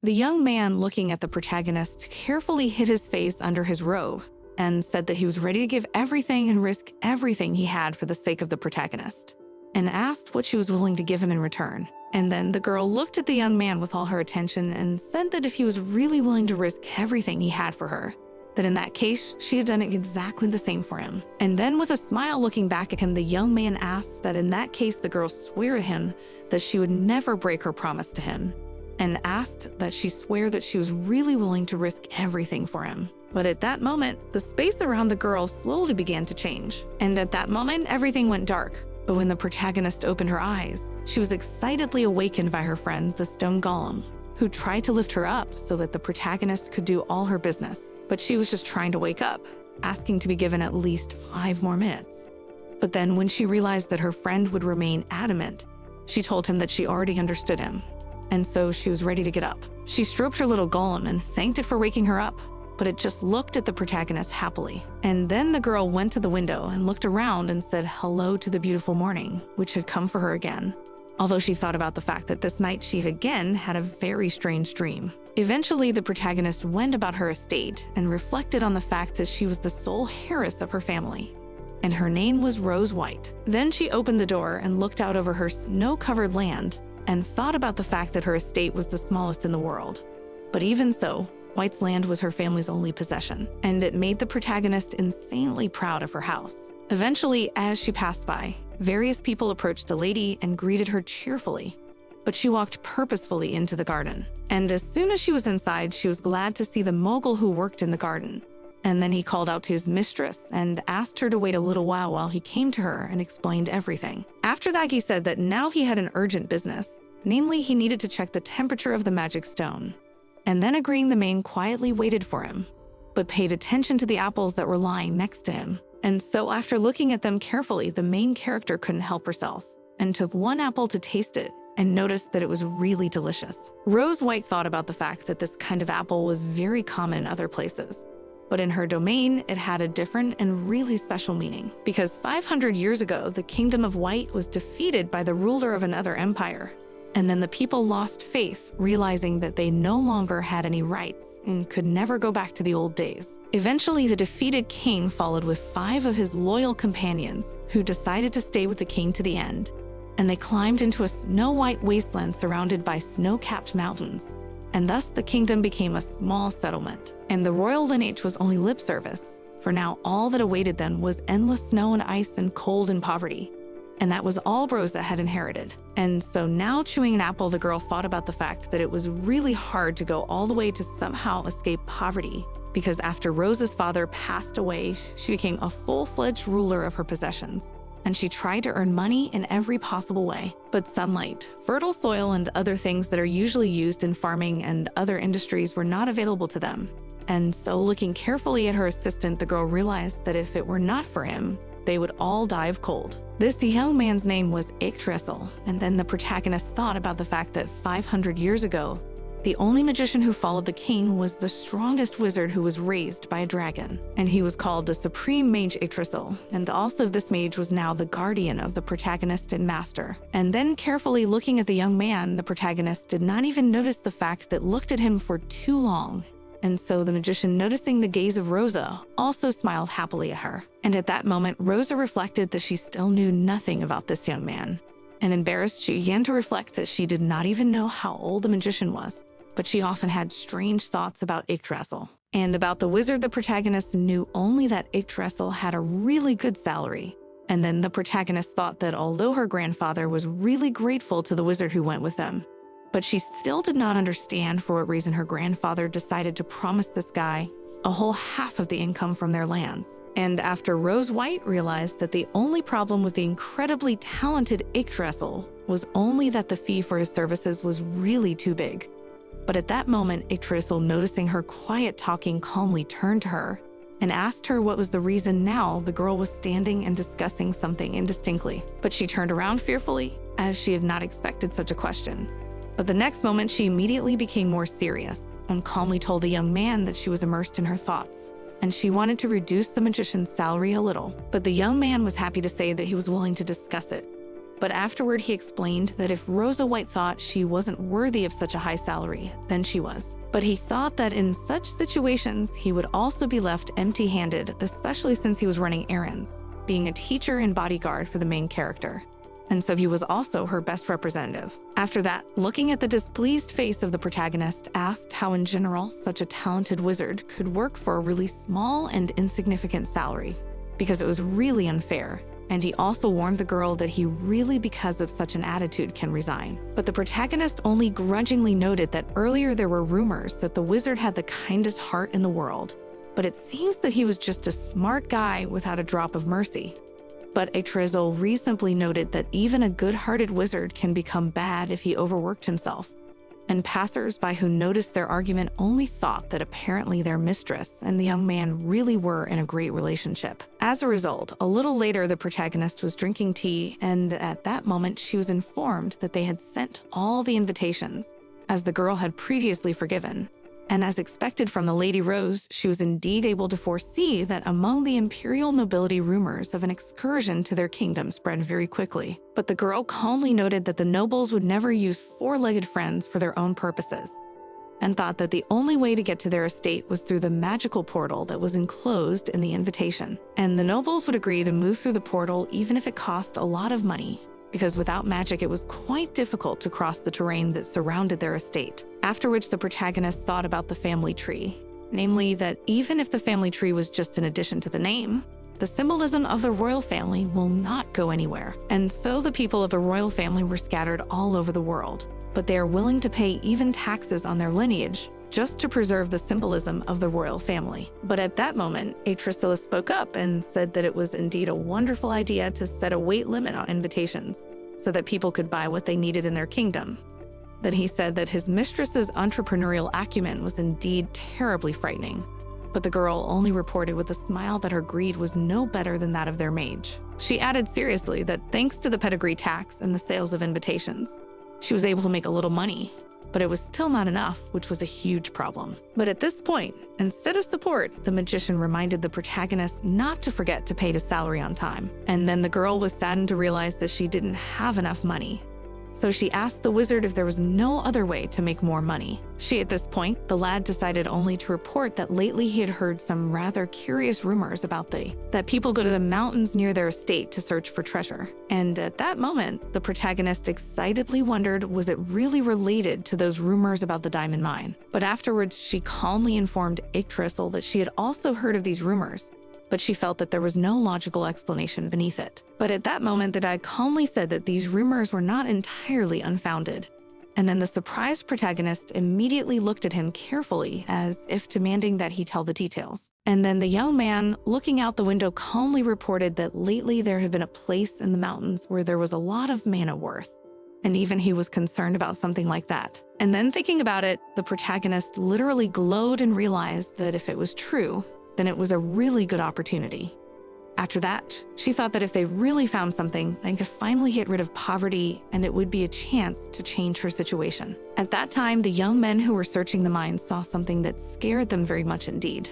The young man, looking at the protagonist, carefully hid his face under his robe and said that he was ready to give everything and risk everything he had for the sake of the protagonist, and asked what she was willing to give him in return. And then the girl looked at the young man with all her attention and said that if he was really willing to risk everything he had for her, that in that case, she had done exactly the same for him. And then with a smile looking back at him, the young man asked that in that case, the girl swear to him that she would never break her promise to him, and asked that she swear that she was really willing to risk everything for him. But at that moment, the space around the girl slowly began to change. And at that moment, everything went dark. But when the protagonist opened her eyes, she was excitedly awakened by her friend, the stone golem, who tried to lift her up so that the protagonist could do all her business. But she was just trying to wake up, asking to be given at least 5 more minutes. But then when she realized that her friend would remain adamant, she told him that she already understood him, and so she was ready to get up. She stroked her little golem and thanked it for waking her up, but it just looked at the protagonist happily. And then the girl went to the window and looked around and said hello to the beautiful morning, which had come for her again, although she thought about the fact that this night she had again had a very strange dream. Eventually, the protagonist went about her estate and reflected on the fact that she was the sole heiress of her family, and her name was Rose White. Then she opened the door and looked out over her snow-covered land and thought about the fact that her estate was the smallest in the world. But even so, White's land was her family's only possession, and it made the protagonist insanely proud of her house. Eventually, as she passed by, various people approached the lady and greeted her cheerfully, but she walked purposefully into the garden. And as soon as she was inside, she was glad to see the mogul who worked in the garden. And then he called out to his mistress and asked her to wait a little while he came to her and explained everything. After that, he said that now he had an urgent business, namely he needed to check the temperature of the magic stone. And then agreeing, the man quietly waited for him, but paid attention to the apples that were lying next to him. And so after looking at them carefully, the main character couldn't help herself and took one apple to taste it and noticed that it was really delicious. Rose White thought about the fact that this kind of apple was very common in other places, but in her domain, it had a different and really special meaning. Because 500 years ago, the Kingdom of White was defeated by the ruler of another empire. And then the people lost faith, realizing that they no longer had any rights and could never go back to the old days. Eventually, the defeated king followed with 5 of his loyal companions, who decided to stay with the king to the end. And they climbed into a snow-white wasteland surrounded by snow-capped mountains. And thus the kingdom became a small settlement. And the royal lineage was only lip service, for now all that awaited them was endless snow and ice and cold and poverty. And that was all Rosa had inherited. And so now, chewing an apple, the girl thought about the fact that it was really hard to go all the way to somehow escape poverty, because after Rosa's father passed away, she became a full-fledged ruler of her possessions, and she tried to earn money in every possible way. But sunlight, fertile soil, and other things that are usually used in farming and other industries were not available to them. And so, looking carefully at her assistant, the girl realized that if it were not for him, they would all die of cold. This young man's name was Yggdrasil, and then the protagonist thought about the fact that 500 years ago, the only magician who followed the king was the strongest wizard who was raised by a dragon, and he was called the Supreme Mage Yggdrasil, and also this mage was now the guardian of the protagonist and master. And then carefully looking at the young man, the protagonist did not even notice the fact that looked at him for too long. And so the magician, noticing the gaze of Rosa, also smiled happily at her. And at that moment, Rosa reflected that she still knew nothing about this young man. And embarrassed, she began to reflect that she did not even know how old the magician was, but she often had strange thoughts about Yggdrasil. And about the wizard, the protagonist knew only that Yggdrasil had a really good salary. And then the protagonist thought that although her grandfather was really grateful to the wizard who went with them, but she still did not understand for what reason her grandfather decided to promise this guy a whole half of the income from their lands. And after Rose White realized that the only problem with the incredibly talented Yggdrasil was only that the fee for his services was really too big. But at that moment, Yggdrasil, noticing her quiet talking, calmly turned to her and asked her what was the reason now the girl was standing and discussing something indistinctly. But she turned around fearfully, as she had not expected such a question. But the next moment, she immediately became more serious and calmly told the young man that she was immersed in her thoughts, and she wanted to reduce the magician's salary a little. But the young man was happy to say that he was willing to discuss it. But afterward, he explained that if Rosa White thought she wasn't worthy of such a high salary, then she was. But he thought that in such situations, he would also be left empty-handed, especially since he was running errands, being a teacher and bodyguard for the main character. And so he was also her best representative. After that, looking at the displeased face of the protagonist, asked how in general such a talented wizard could work for a really small and insignificant salary, because it was really unfair. And he also warned the girl that he really, because of such an attitude, can resign. But the protagonist only grudgingly noted that earlier there were rumors that the wizard had the kindest heart in the world, but it seems that he was just a smart guy without a drop of mercy. But Atrizel reasonably noted that even a good-hearted wizard can become bad if he overworked himself. And passers-by who noticed their argument only thought that apparently their mistress and the young man really were in a great relationship. As a result, a little later the protagonist was drinking tea, and at that moment she was informed that they had sent all the invitations, as the girl had previously forgiven. And as expected from the Lady Rose, she was indeed able to foresee that among the imperial nobility rumors of an excursion to their kingdom spread very quickly. But the girl calmly noted that the nobles would never use four-legged friends for their own purposes, and thought that the only way to get to their estate was through the magical portal that was enclosed in the invitation. And the nobles would agree to move through the portal even if it cost a lot of money, because without magic it was quite difficult to cross the terrain that surrounded their estate. After which the protagonist thought about the family tree, namely that even if the family tree was just an addition to the name, the symbolism of the royal family will not go anywhere. And so the people of the royal family were scattered all over the world, but they are willing to pay even taxes on their lineage just to preserve the symbolism of the royal family. But at that moment, Atricilla spoke up and said that it was indeed a wonderful idea to set a weight limit on invitations so that people could buy what they needed in their kingdom. Then he said that his mistress's entrepreneurial acumen was indeed terribly frightening, but the girl only reported with a smile that her greed was no better than that of their mage. She added seriously that thanks to the pedigree tax and the sales of invitations, she was able to make a little money, but it was still not enough, which was a huge problem. But at this point, instead of support, the magician reminded the protagonist not to forget to pay his salary on time. And then the girl was saddened to realize that she didn't have enough money. So she asked the wizard if there was no other way to make more money. At this point, the lad decided only to report that lately he had heard some rather curious rumors about that people go to the mountains near their estate to search for treasure. And at that moment, the protagonist excitedly wondered, was it really related to those rumors about the diamond mine? But afterwards, she calmly informed Yggdrasil that she had also heard of these rumors, but she felt that there was no logical explanation beneath it. But at that moment, the guide calmly said that these rumors were not entirely unfounded. And then the surprised protagonist immediately looked at him carefully, as if demanding that he tell the details. And then the young man, looking out the window, calmly reported that lately there had been a place in the mountains where there was a lot of mana worth. And even he was concerned about something like that. And then thinking about it, the protagonist literally glowed and realized that if it was true, then it was a really good opportunity. After that, she thought that if they really found something, they could finally get rid of poverty, and it would be a chance to change her situation. At that time, the young men who were searching the mine saw something that scared them very much indeed.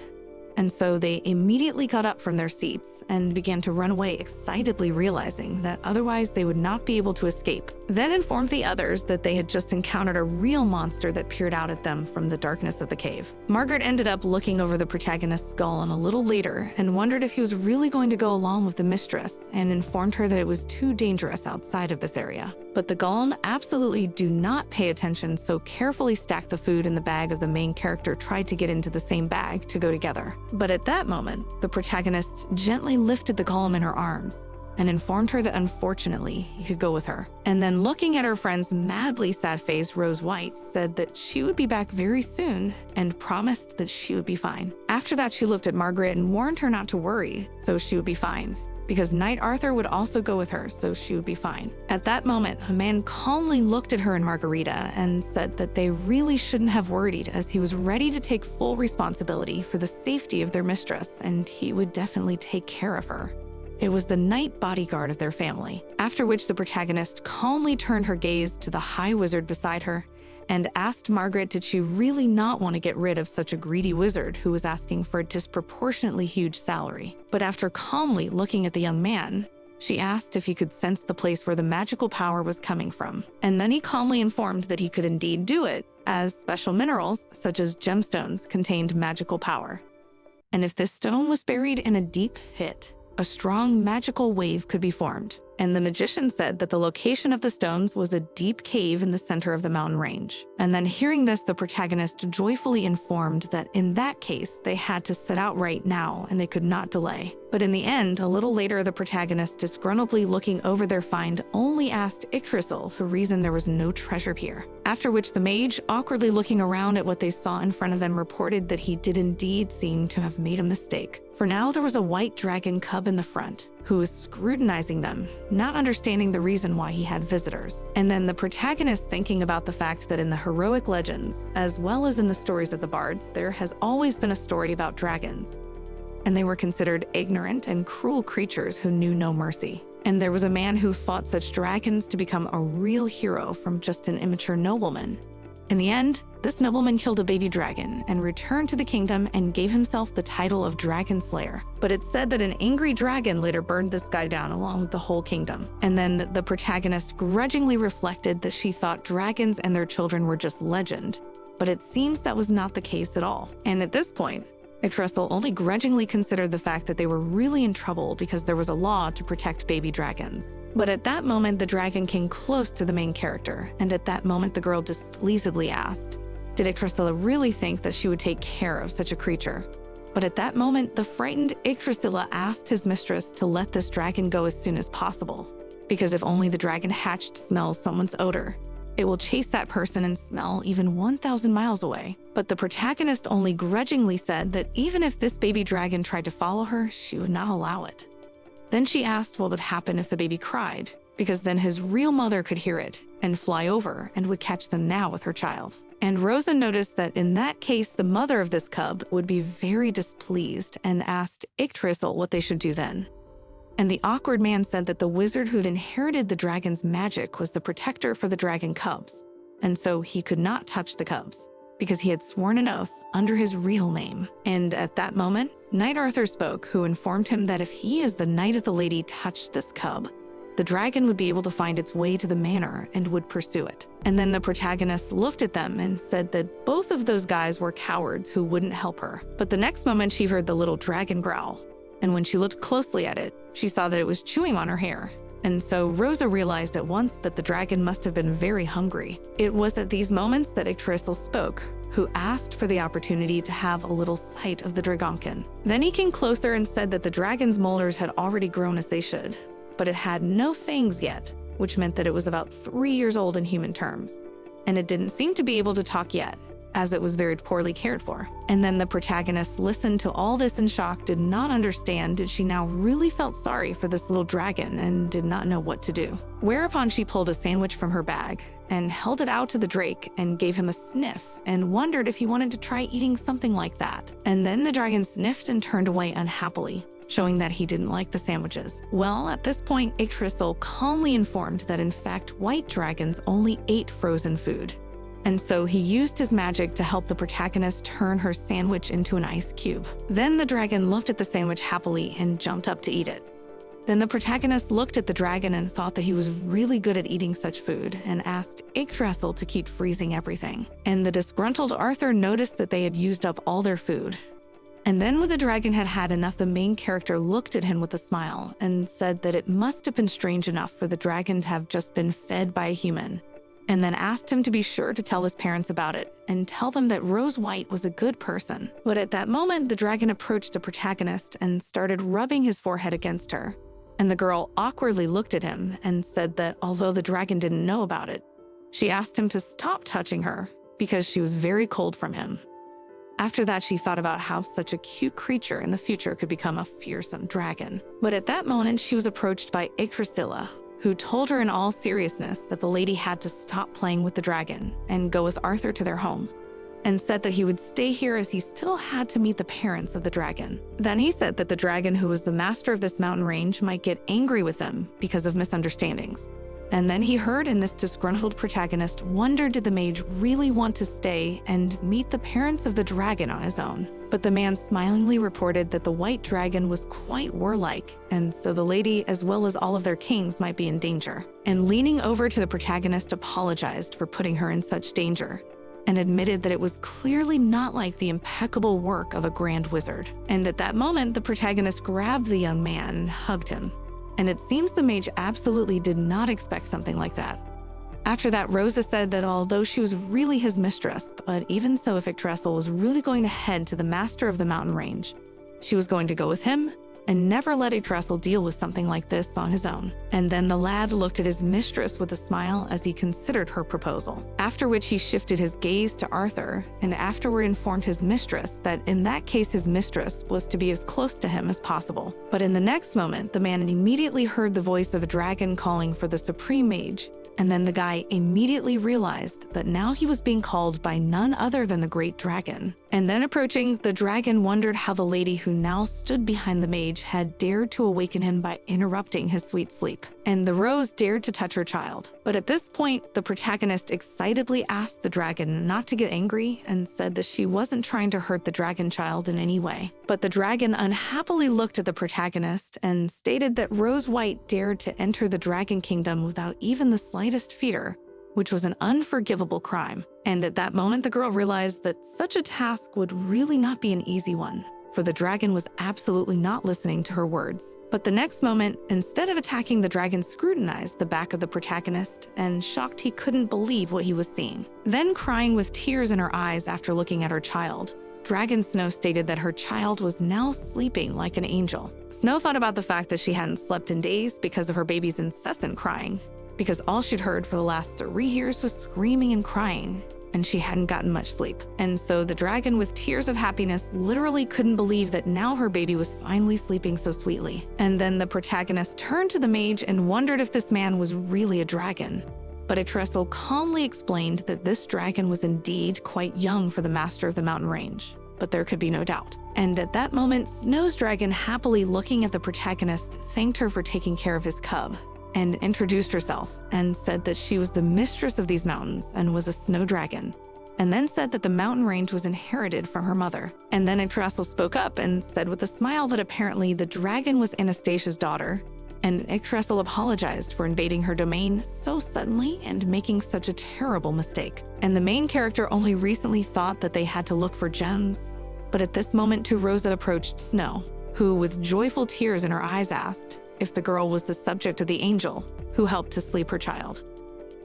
And so they immediately got up from their seats and began to run away, excitedly realizing that otherwise they would not be able to escape. Then informed the others that they had just encountered a real monster that peered out at them from the darkness of the cave. Margaret ended up looking over the protagonist's golem a little later and wondered if he was really going to go along with the mistress, and informed her that it was too dangerous outside of this area. But the golem absolutely do not pay attention, so carefully stacked the food in the bag of the main character tried to get into the same bag to go together. But at that moment, the protagonist gently lifted the golem in her arms and informed her that unfortunately he could go with her. And then looking at her friend's madly sad face, Rose White said that she would be back very soon and promised that she would be fine. After that, she looked at Margaret and warned her not to worry, so she would be fine, because Knight Arthur would also go with her, so she would be fine. At that moment, a man calmly looked at her and Margarita and said that they really shouldn't have worried, as he was ready to take full responsibility for the safety of their mistress, and he would definitely take care of her. It was the knight bodyguard of their family. After which the protagonist calmly turned her gaze to the high wizard beside her and asked Margaret did she really not want to get rid of such a greedy wizard who was asking for a disproportionately huge salary. But after calmly looking at the young man, She asked if he could sense the place where the magical power was coming from, and then he calmly informed that he could indeed do it, as special minerals, such as gemstones, contained magical power. And if this stone was buried in a deep pit, a strong magical wave could be formed. And the magician said that the location of the stones was a deep cave in the center of the mountain range. And then hearing this, the protagonist joyfully informed that in that case, they had to set out right now and they could not delay. But in the end, a little later, the protagonist, disgruntledly looking over their find, only asked Yggdrasil the reason there was no treasure here. After which the mage, awkwardly looking around at what they saw in front of them, reported that he did indeed seem to have made a mistake. For now, there was a white dragon cub in the front, who was scrutinizing them, not understanding the reason why he had visitors. And then the protagonist thinking about the fact that in the heroic legends, as well as in the stories of the bards, there has always been a story about dragons. And they were considered ignorant and cruel creatures who knew no mercy. And there was a man who fought such dragons to become a real hero from just an immature nobleman. In the end, this nobleman killed a baby dragon and returned to the kingdom and gave himself the title of Dragon Slayer. But it's said that an angry dragon later burned this guy down along with the whole kingdom. And then the protagonist grudgingly reflected that she thought dragons and their children were just legend. But it seems that was not the case at all. And at this point, Yggdrasil only grudgingly considered the fact that they were really in trouble because there was a law to protect baby dragons. But at that moment, the dragon came close to the main character, and at that moment, the girl displeasedly asked, did Yggdrasil really think that she would take care of such a creature? But at that moment, the frightened Yggdrasil asked his mistress to let this dragon go as soon as possible, because if only the dragon hatched smells someone's odor, it will chase that person and smell even 1,000 miles away. But the protagonist only grudgingly said that even if this baby dragon tried to follow her, she would not allow it. Then she asked what would happen if the baby cried, because then his real mother could hear it and fly over and would catch them now with her child. And Rosa noticed that in that case, the mother of this cub would be very displeased and asked Yggdrasil what they should do then. And the awkward man said that the wizard who'd inherited the dragon's magic was the protector for the dragon cubs, and so he could not touch the cubs, because he had sworn an oath under his real name. And at that moment, Knight Arthur spoke, who informed him that if he as the Knight of the Lady touched this cub, the dragon would be able to find its way to the manor and would pursue it. And then the protagonist looked at them and said that both of those guys were cowards who wouldn't help her. But the next moment she heard the little dragon growl, and when she looked closely at it, she saw that it was chewing on her hair. And so Rosa realized at once that the dragon must have been very hungry. It was at these moments that Yggdrasil spoke, who asked for the opportunity to have a little sight of the dragonkin. Then he came closer and said that the dragon's molars had already grown as they should, but it had no fangs yet, which meant that it was about 3 years old in human terms. And it didn't seem to be able to talk yet, as it was very poorly cared for. And then the protagonist listened to all this in shock, did not understand that she now really felt sorry for this little dragon and did not know what to do. Whereupon she pulled a sandwich from her bag and held it out to the drake and gave him a sniff and wondered if he wanted to try eating something like that. And then the dragon sniffed and turned away unhappily, showing that he didn't like the sandwiches. Well, at this point, Yggdrasil calmly informed that in fact, white dragons only ate frozen food. And so he used his magic to help the protagonist turn her sandwich into an ice cube. Then the dragon looked at the sandwich happily and jumped up to eat it. Then the protagonist looked at the dragon and thought that he was really good at eating such food and asked Yggdrasil to keep freezing everything. And the disgruntled Arthur noticed that they had used up all their food. And then when the dragon had had enough, the main character looked at him with a smile and said that it must have been strange enough for the dragon to have just been fed by a human, and then asked him to be sure to tell his parents about it and tell them that Rose White was a good person. But at that moment, the dragon approached the protagonist and started rubbing his forehead against her. And the girl awkwardly looked at him and said that although the dragon didn't know about it, she asked him to stop touching her because she was very cold from him. After that, she thought about how such a cute creature in the future could become a fearsome dragon. But at that moment, she was approached by Yggdrasil, who told her in all seriousness that the lady had to stop playing with the dragon and go with Arthur to their home, and said that he would stay here as he still had to meet the parents of the dragon. Then he said that the dragon, who was the master of this mountain range, might get angry with them because of misunderstandings, And then he heard, and this disgruntled protagonist wondered, did the mage really want to stay and meet the parents of the dragon on his own? But the man smilingly reported that the white dragon was quite warlike, and so the lady as well as all of their kings might be in danger. And leaning over to the protagonist, apologized for putting her in such danger, and admitted that it was clearly not like the impeccable work of a grand wizard. And at that moment, the protagonist grabbed the young man and hugged him. And it seems the mage absolutely did not expect something like that. After that, Rosa said that although she was really his mistress, but even so, if Yggdrasil was really going to head to the master of the mountain range, she was going to go with him and never let Yggdrasil deal with something like this on his own. And then the lad looked at his mistress with a smile as he considered her proposal, after which he shifted his gaze to Arthur and afterward informed his mistress that in that case his mistress was to be as close to him as possible. But in the next moment, the man immediately heard the voice of a dragon calling for the supreme mage, and then the guy immediately realized that now he was being called by none other than the great dragon. And then approaching, the dragon wondered how the lady who now stood behind the mage had dared to awaken him by interrupting his sweet sleep. And the rose dared to touch her child. But at this point, the protagonist excitedly asked the dragon not to get angry and said that she wasn't trying to hurt the dragon child in any way. But the dragon unhappily looked at the protagonist and stated that Rose White dared to enter the dragon kingdom without even the slightest fear, which was an unforgivable crime. And at that moment, the girl realized that such a task would really not be an easy one, for the dragon was absolutely not listening to her words. But the next moment, instead of attacking, the dragon scrutinized the back of the protagonist and shocked he couldn't believe what he was seeing. Then crying with tears in her eyes after looking at her child, Dragon Snow stated that her child was now sleeping like an angel. Snow thought about the fact that she hadn't slept in days because of her baby's incessant crying, because all she'd heard for the last 3 years was screaming and crying, and she hadn't gotten much sleep. And so the dragon, with tears of happiness, literally couldn't believe that now her baby was finally sleeping so sweetly. And then the protagonist turned to the mage and wondered if this man was really a dragon. But Yggdrasil calmly explained that this dragon was indeed quite young for the master of the mountain range, but there could be no doubt. And at that moment, Snow's dragon, happily looking at the protagonist, thanked her for taking care of his cub, and introduced herself and said that she was the mistress of these mountains and was a snow dragon, and then said that the mountain range was inherited from her mother. And then Yggdrasil spoke up and said with a smile that apparently the dragon was Anastasia's daughter, and Yggdrasil apologized for invading her domain so suddenly and making such a terrible mistake. And the main character only recently thought that they had to look for gems, but at this moment too, Rosa approached Snow, who with joyful tears in her eyes asked if the girl was the subject of the angel who helped to sleep her child.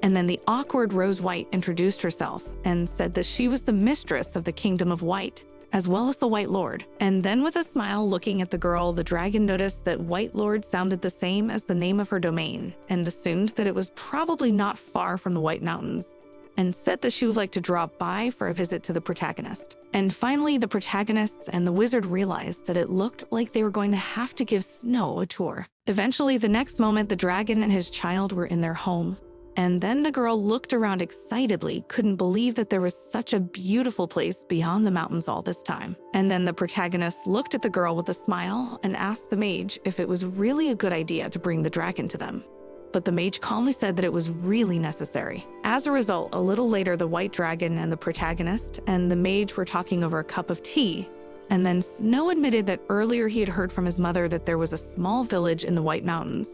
And then the awkward Rose White introduced herself and said that she was the mistress of the Kingdom of White, as well as the White Lord. And then with a smile looking at the girl, the dragon noticed that White Lord sounded the same as the name of her domain and assumed that it was probably not far from the White Mountains, and said that she would like to drop by for a visit to the protagonist. And finally, the protagonists and the wizard realized that it looked like they were going to have to give Snow a tour. Eventually, the next moment, the dragon and his child were in their home. And then the girl looked around excitedly, couldn't believe that there was such a beautiful place beyond the mountains all this time. And then the protagonist looked at the girl with a smile and asked the mage if it was really a good idea to bring the dragon to them. But the mage calmly said that it was really necessary. As a result, a little later, the white dragon and the protagonist and the mage were talking over a cup of tea, and then Snow admitted that earlier he had heard from his mother that there was a small village in the White Mountains,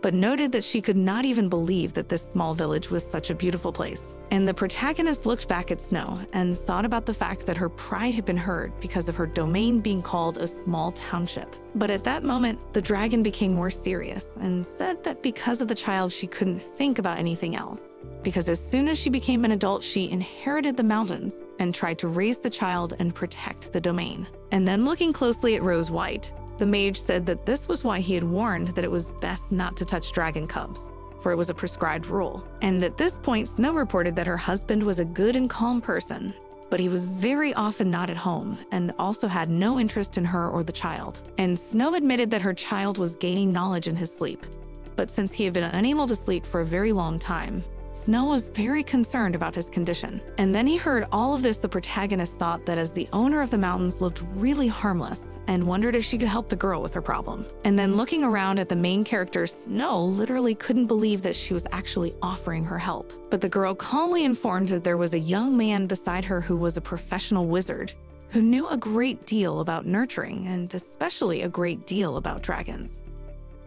but noted that she could not even believe that this small village was such a beautiful place. And the protagonist looked back at Snow and thought about the fact that her pride had been hurt because of her domain being called a small township. But at that moment, the dragon became more serious and said that because of the child, she couldn't think about anything else, because as soon as she became an adult, she inherited the mountains and tried to raise the child and protect the domain. And then looking closely at Rose White, the mage said that this was why he had warned that it was best not to touch dragon cubs, for it was a prescribed rule. And at this point, Snow reported that her husband was a good and calm person, but he was very often not at home and also had no interest in her or the child. And Snow admitted that her child was gaining knowledge in his sleep, but since he had been unable to sleep for a very long time, Snow was very concerned about his condition. And then he heard all of this, the protagonist thought that as the owner of the mountains looked really harmless and wondered if she could help the girl with her problem. And then looking around at the main character, Snow literally couldn't believe that she was actually offering her help. But the girl calmly informed that there was a young man beside her who was a professional wizard who knew a great deal about nurturing and especially a great deal about dragons.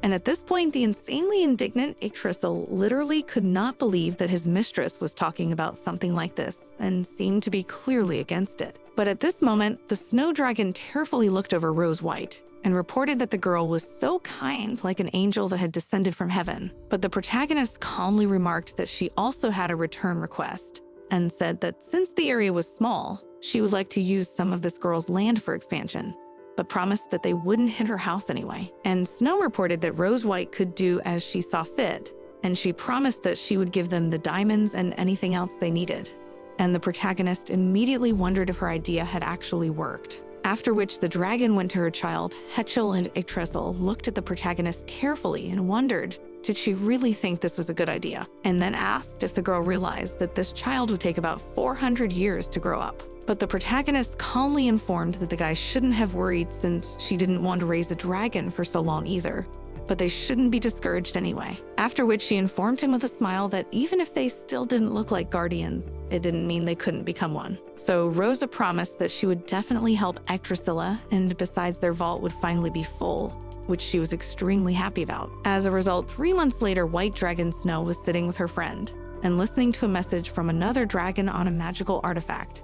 And at this point, the insanely indignant Yggdrasil literally could not believe that his mistress was talking about something like this and seemed to be clearly against it. But at this moment, the snow dragon tearfully looked over Rose White and reported that the girl was so kind, like an angel that had descended from heaven. But the protagonist calmly remarked that she also had a return request and said that since the area was small, she would like to use some of this girl's land for expansion, but promised that they wouldn't hit her house anyway. And Snow reported that Rose White could do as she saw fit, and she promised that she would give them the diamonds and anything else they needed. And the protagonist immediately wondered if her idea had actually worked. After which the dragon went to her child. Hetchel and Yggdrasil looked at the protagonist carefully and wondered, did she really think this was a good idea? And then asked if the girl realized that this child would take about 400 years to grow up. But the protagonist calmly informed that the guy shouldn't have worried since she didn't want to raise a dragon for so long either, but they shouldn't be discouraged anyway. After which she informed him with a smile that even if they still didn't look like guardians, it didn't mean they couldn't become one. So Rosa promised that she would definitely help Yggdrasil, and besides, their vault would finally be full, which she was extremely happy about. As a result, 3 months later, White Dragon Snow was sitting with her friend and listening to a message from another dragon on a magical artifact.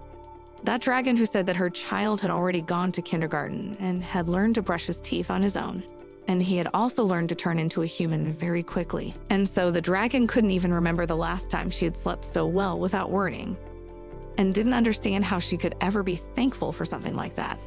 That dragon who said that her child had already gone to kindergarten and had learned to brush his teeth on his own. And he had also learned to turn into a human very quickly. And so the dragon couldn't even remember the last time she had slept so well without worrying, and didn't understand how she could ever be thankful for something like that.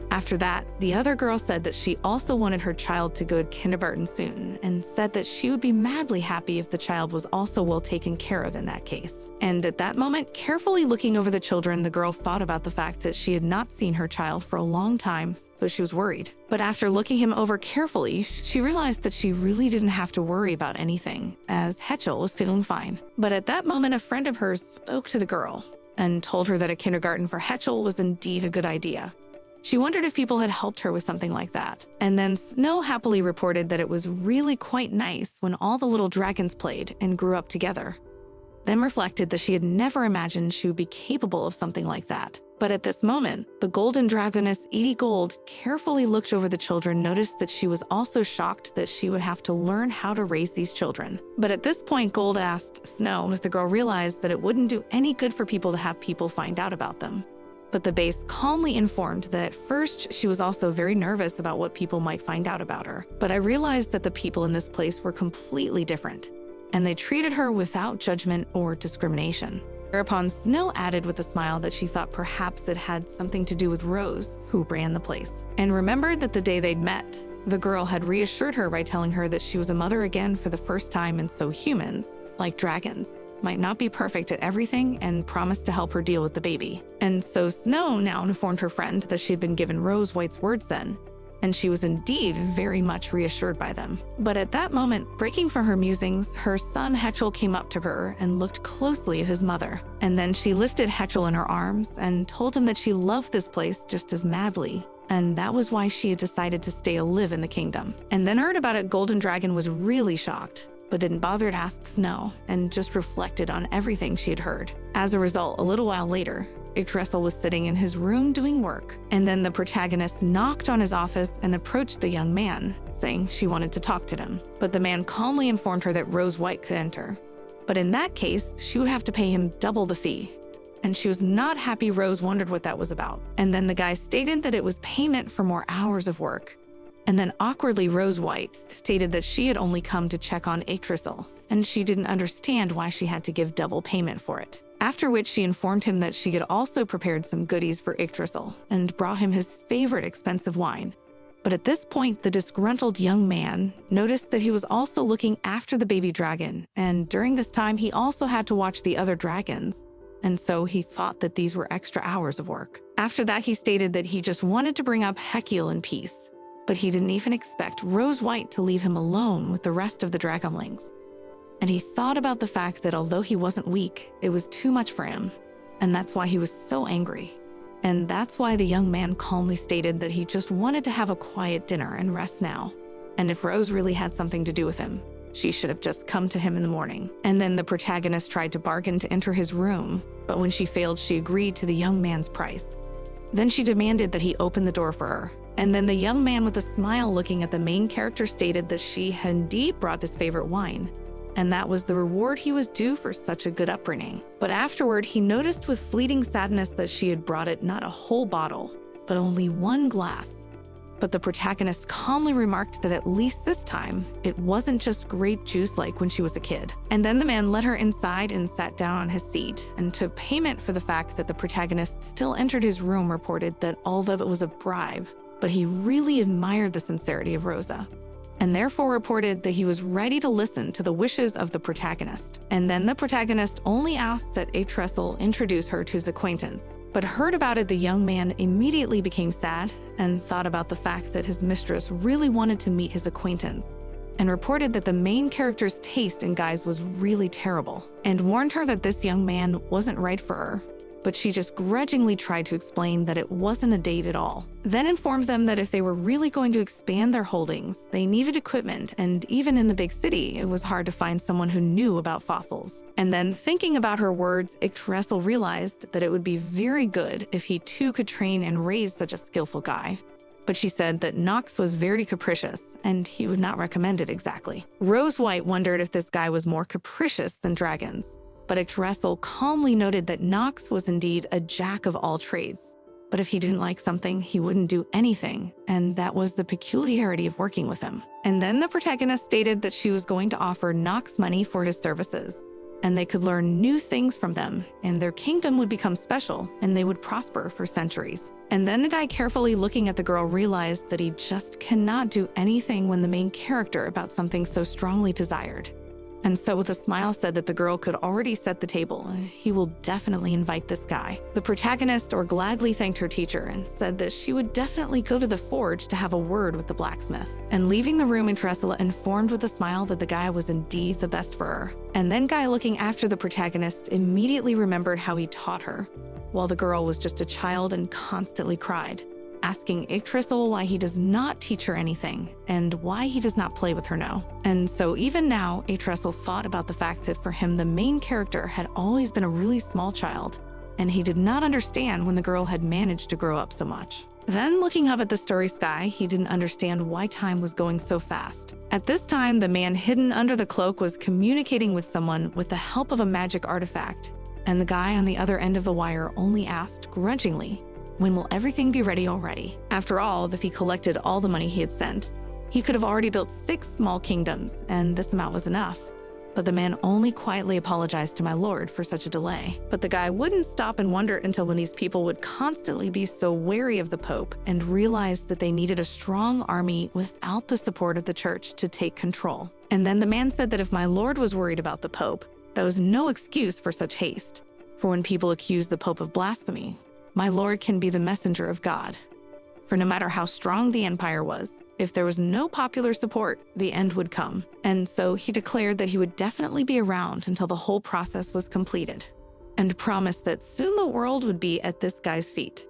After that, the other girl said that she also wanted her child to go to kindergarten soon, and said that she would be madly happy if the child was also well taken care of in that case. And at that moment, carefully looking over the children, the girl thought about the fact that she had not seen her child for a long time, so she was worried. But after looking him over carefully, she realized that she really didn't have to worry about anything, as Hetchel was feeling fine. But at that moment, a friend of hers spoke to the girl and told her that a kindergarten for Hetchel was indeed a good idea. She wondered if people had helped her with something like that. And then Snow happily reported that it was really quite nice when all the little dragons played and grew up together. Then reflected that she had never imagined she would be capable of something like that. But at this moment, the golden dragoness Edie Gold carefully looked over the children, noticed that she was also shocked that she would have to learn how to raise these children. But at this point, Gold asked Snow if the girl realized that it wouldn't do any good for people to have people find out about them. But the base calmly informed that at first she was also very nervous about what people might find out about her. But I realized that the people in this place were completely different, and they treated her without judgment or discrimination. Whereupon Snow added with a smile that she thought perhaps it had something to do with Rose, who ran the place, and remembered that the day they'd met, the girl had reassured her by telling her that she was a mother again for the first time, and so humans, like dragons, might not be perfect at everything, and promised to help her deal with the baby. And so Snow now informed her friend that she had been given Rose White's words then, and she was indeed very much reassured by them. But at that moment, breaking from her musings, her son Hetchel came up to her and looked closely at his mother. And then she lifted Hetchel in her arms and told him that she loved this place just as madly, and that was why she had decided to stay alive in the kingdom. And then heard about it, Golden Dragon was really shocked, but didn't bother to ask Snow, and just reflected on everything she had heard. As a result, a little while later, Yggdrasil was sitting in his room doing work, and then the protagonist knocked on his office and approached the young man, saying she wanted to talk to him. But the man calmly informed her that Rose White could enter. But in that case, she would have to pay him double the fee. And she was not happy. Rose wondered what that was about. And then the guy stated that it was payment for more hours of work. And then awkwardly, Rose White stated that she had only come to check on Yggdrasil, and she didn't understand why she had to give double payment for it. After which she informed him that she had also prepared some goodies for Yggdrasil and brought him his favorite expensive wine. But at this point, the disgruntled young man noticed that he was also looking after the baby dragon, and during this time he also had to watch the other dragons, and so he thought that these were extra hours of work. After that, he stated that he just wanted to bring up Hekiel in peace, but he didn't even expect Rose White to leave him alone with the rest of the dragonlings. And he thought about the fact that although he wasn't weak, it was too much for him. And that's why he was so angry. And that's why the young man calmly stated that he just wanted to have a quiet dinner and rest now. And if Rose really had something to do with him, she should have just come to him in the morning. And then the protagonist tried to bargain to enter his room, but when she failed, she agreed to the young man's price. Then she demanded that he open the door for her. And then the young man with a smile looking at the main character stated that she had indeed brought his favorite wine, and that was the reward he was due for such a good upbringing. But afterward, he noticed with fleeting sadness that she had brought it not a whole bottle, but only one glass. But the protagonist calmly remarked that at least this time, it wasn't just grape juice like when she was a kid. And then the man led her inside and sat down on his seat and took payment for the fact that the protagonist still entered his room, reported that although it was a bribe, but he really admired the sincerity of Rosa, and therefore reported that he was ready to listen to the wishes of the protagonist. And then the protagonist only asked that Atresel introduce her to his acquaintance. But heard about it, the young man immediately became sad and thought about the fact that his mistress really wanted to meet his acquaintance, and reported that the main character's taste in guys was really terrible, and warned her that this young man wasn't right for her. But she just grudgingly tried to explain that it wasn't a date at all. Then informed them that if they were really going to expand their holdings, they needed equipment, and even in the big city, it was hard to find someone who knew about fossils. And then, thinking about her words, Yggdrasil realized that it would be very good if he too could train and raise such a skillful guy. But she said that Nox was very capricious, and he would not recommend it exactly. Rose White wondered if this guy was more capricious than dragons. But Yggdrasil calmly noted that Nox was indeed a jack of all trades. But if he didn't like something, he wouldn't do anything, and that was the peculiarity of working with him. And then the protagonist stated that she was going to offer Nox money for his services, and they could learn new things from them, and their kingdom would become special, and they would prosper for centuries. And then the guy, carefully looking at the girl, realized that he just cannot do anything when the main character about something so strongly desired. And so with a smile said that the girl could already set the table. He will definitely invite this guy. The protagonist gladly thanked her teacher and said that she would definitely go to the forge to have a word with the blacksmith. And leaving the room, Yggdrasil informed with a smile that the guy was indeed the best for her. And then Guy, looking after the protagonist, immediately remembered how he taught her, while the girl was just a child and constantly cried, asking Yggdrasil why he does not teach her anything and why he does not play with her now. And so even now, Yggdrasil thought about the fact that for him, the main character had always been a really small child, and he did not understand when the girl had managed to grow up so much. Then, looking up at the starry sky, he didn't understand why time was going so fast. At this time, the man hidden under the cloak was communicating with someone with the help of a magic artifact, and the guy on the other end of the wire only asked grudgingly, when will everything be ready already? After all, if he collected all the money he had sent, he could have already built 6 small kingdoms, and this amount was enough. But the man only quietly apologized to my lord for such a delay. But the guy wouldn't stop and wonder until when these people would constantly be so wary of the Pope and realized that they needed a strong army without the support of the church to take control. And then the man said that if my lord was worried about the Pope, that was no excuse for such haste. For when people accuse the Pope of blasphemy, my lord can be the messenger of God. For no matter how strong the empire was, if there was no popular support, the end would come. And so he declared that he would definitely be around until the whole process was completed, and promised that soon the world would be at this guy's feet.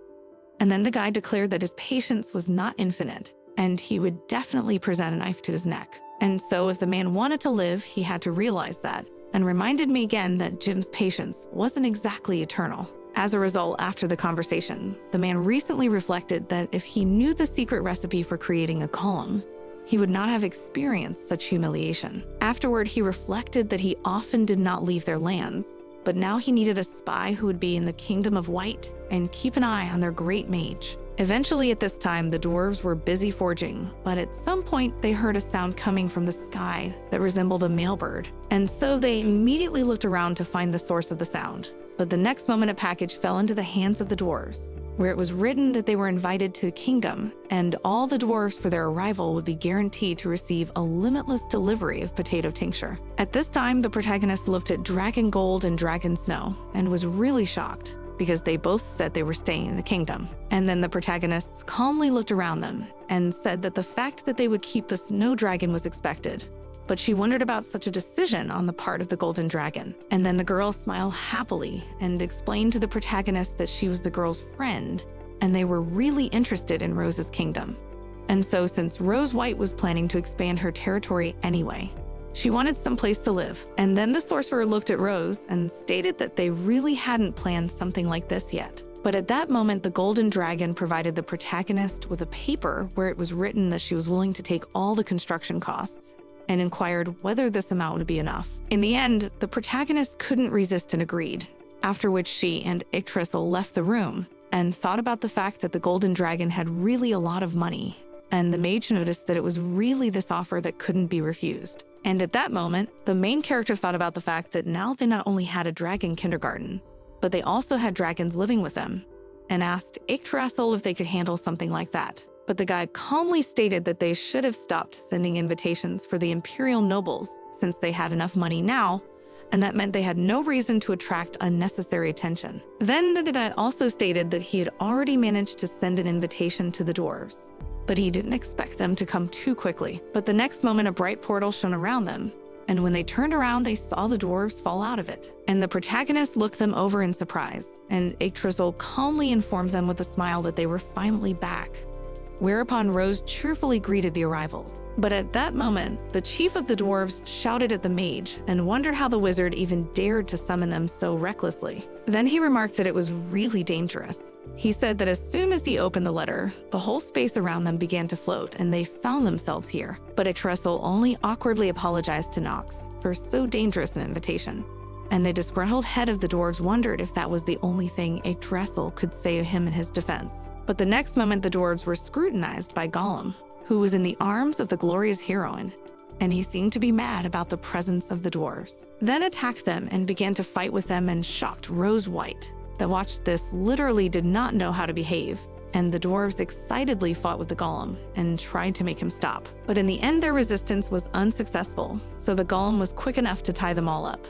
And then the guy declared that his patience was not infinite, and he would definitely present a knife to his neck. And so if the man wanted to live, he had to realize that, and reminded me again that Jim's patience wasn't exactly eternal. As a result, after the conversation, the man recently reflected that if he knew the secret recipe for creating a column, he would not have experienced such humiliation. Afterward, he reflected that he often did not leave their lands, but now he needed a spy who would be in the kingdom of White and keep an eye on their great mage. Eventually, at this time, the dwarves were busy forging, but at some point they heard a sound coming from the sky that resembled a male bird. And so they immediately looked around to find the source of the sound. But the next moment, a package fell into the hands of the dwarves, where it was written that they were invited to the kingdom, and all the dwarves for their arrival would be guaranteed to receive a limitless delivery of potato tincture. At this time, the protagonist looked at Dragon Gold and Dragon Snow and was really shocked, because they both said they were staying in the kingdom. And then the protagonists calmly looked around them and said that the fact that they would keep the snow dragon was expected, but she wondered about such a decision on the part of the golden dragon. And then the girl smiled happily and explained to the protagonist that she was the girl's friend, and they were really interested in Rose's kingdom. And so since Rose White was planning to expand her territory anyway, she wanted some place to live. And then the sorcerer looked at Rose and stated that they really hadn't planned something like this yet. But at that moment, the golden dragon provided the protagonist with a paper where it was written that she was willing to take all the construction costs and inquired whether this amount would be enough. In the end, the protagonist couldn't resist and agreed, after which she and Yggdrasil left the room and thought about the fact that the golden dragon had really a lot of money, and the mage noticed that it was really this offer that couldn't be refused. And at that moment, the main character thought about the fact that now they not only had a dragon kindergarten, but they also had dragons living with them, and asked Yggdrasil if they could handle something like that. But the guy calmly stated that they should have stopped sending invitations for the imperial nobles since they had enough money now, and that meant they had no reason to attract unnecessary attention. Then the guy also stated that he had already managed to send an invitation to the dwarves, but he didn't expect them to come too quickly. But the next moment, a bright portal shone around them, and when they turned around, they saw the dwarves fall out of it. And the protagonist looked them over in surprise, and Yggdrasil calmly informed them with a smile that they were finally back, whereupon Rose cheerfully greeted the arrivals. But at that moment, the chief of the dwarves shouted at the mage and wondered how the wizard even dared to summon them so recklessly. Then he remarked that it was really dangerous. He said that as soon as he opened the letter, the whole space around them began to float and they found themselves here. But Yggdrasil only awkwardly apologized to Nox for so dangerous an invitation. And the disgruntled head of the dwarves wondered if that was the only thing Yggdrasil could say to him in his defense. But the next moment, the dwarves were scrutinized by Gollum, who was in the arms of the glorious heroine, and he seemed to be mad about the presence of the dwarves. Then attacked them and began to fight with them and shocked Rose White, that watched this literally did not know how to behave, and the dwarves excitedly fought with the golem and tried to make him stop. But in the end, their resistance was unsuccessful, so the golem was quick enough to tie them all up.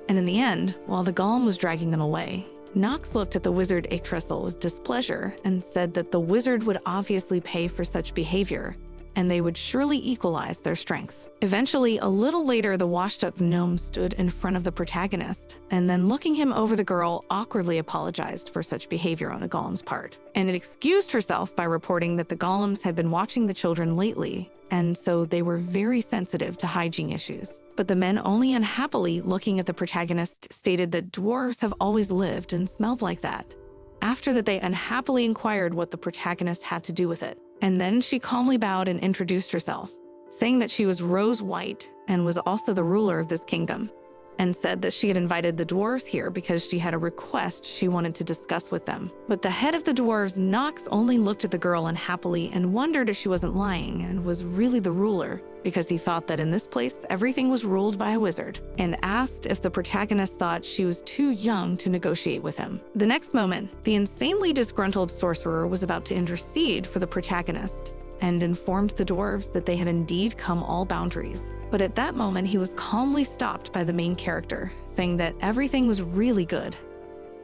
And in the end, while the golem was dragging them away, Nox looked at the wizard Yggdrasil with displeasure and said that the wizard would obviously pay for such behavior, and they would surely equalize their strength. Eventually, a little later, the washed-up gnome stood in front of the protagonist, and then looking him over, the girl awkwardly apologized for such behavior on the golem's part, and it excused herself by reporting that the golems had been watching the children lately, and so they were very sensitive to hygiene issues. But the men, only unhappily looking at the protagonist, stated that dwarves have always lived and smelled like that. After that, they unhappily inquired what the protagonist had to do with it. And then she calmly bowed and introduced herself, saying that she was Rose White and was also the ruler of this kingdom, and said that she had invited the dwarves here because she had a request she wanted to discuss with them. But the head of the dwarves, Nox, only looked at the girl unhappily and wondered if she wasn't lying and was really the ruler, because he thought that in this place everything was ruled by a wizard, and asked if the protagonist thought she was too young to negotiate with him. The next moment, the insanely disgruntled sorcerer was about to intercede for the protagonist and informed the dwarves that they had indeed come all boundaries. But at that moment, he was calmly stopped by the main character, saying that everything was really good.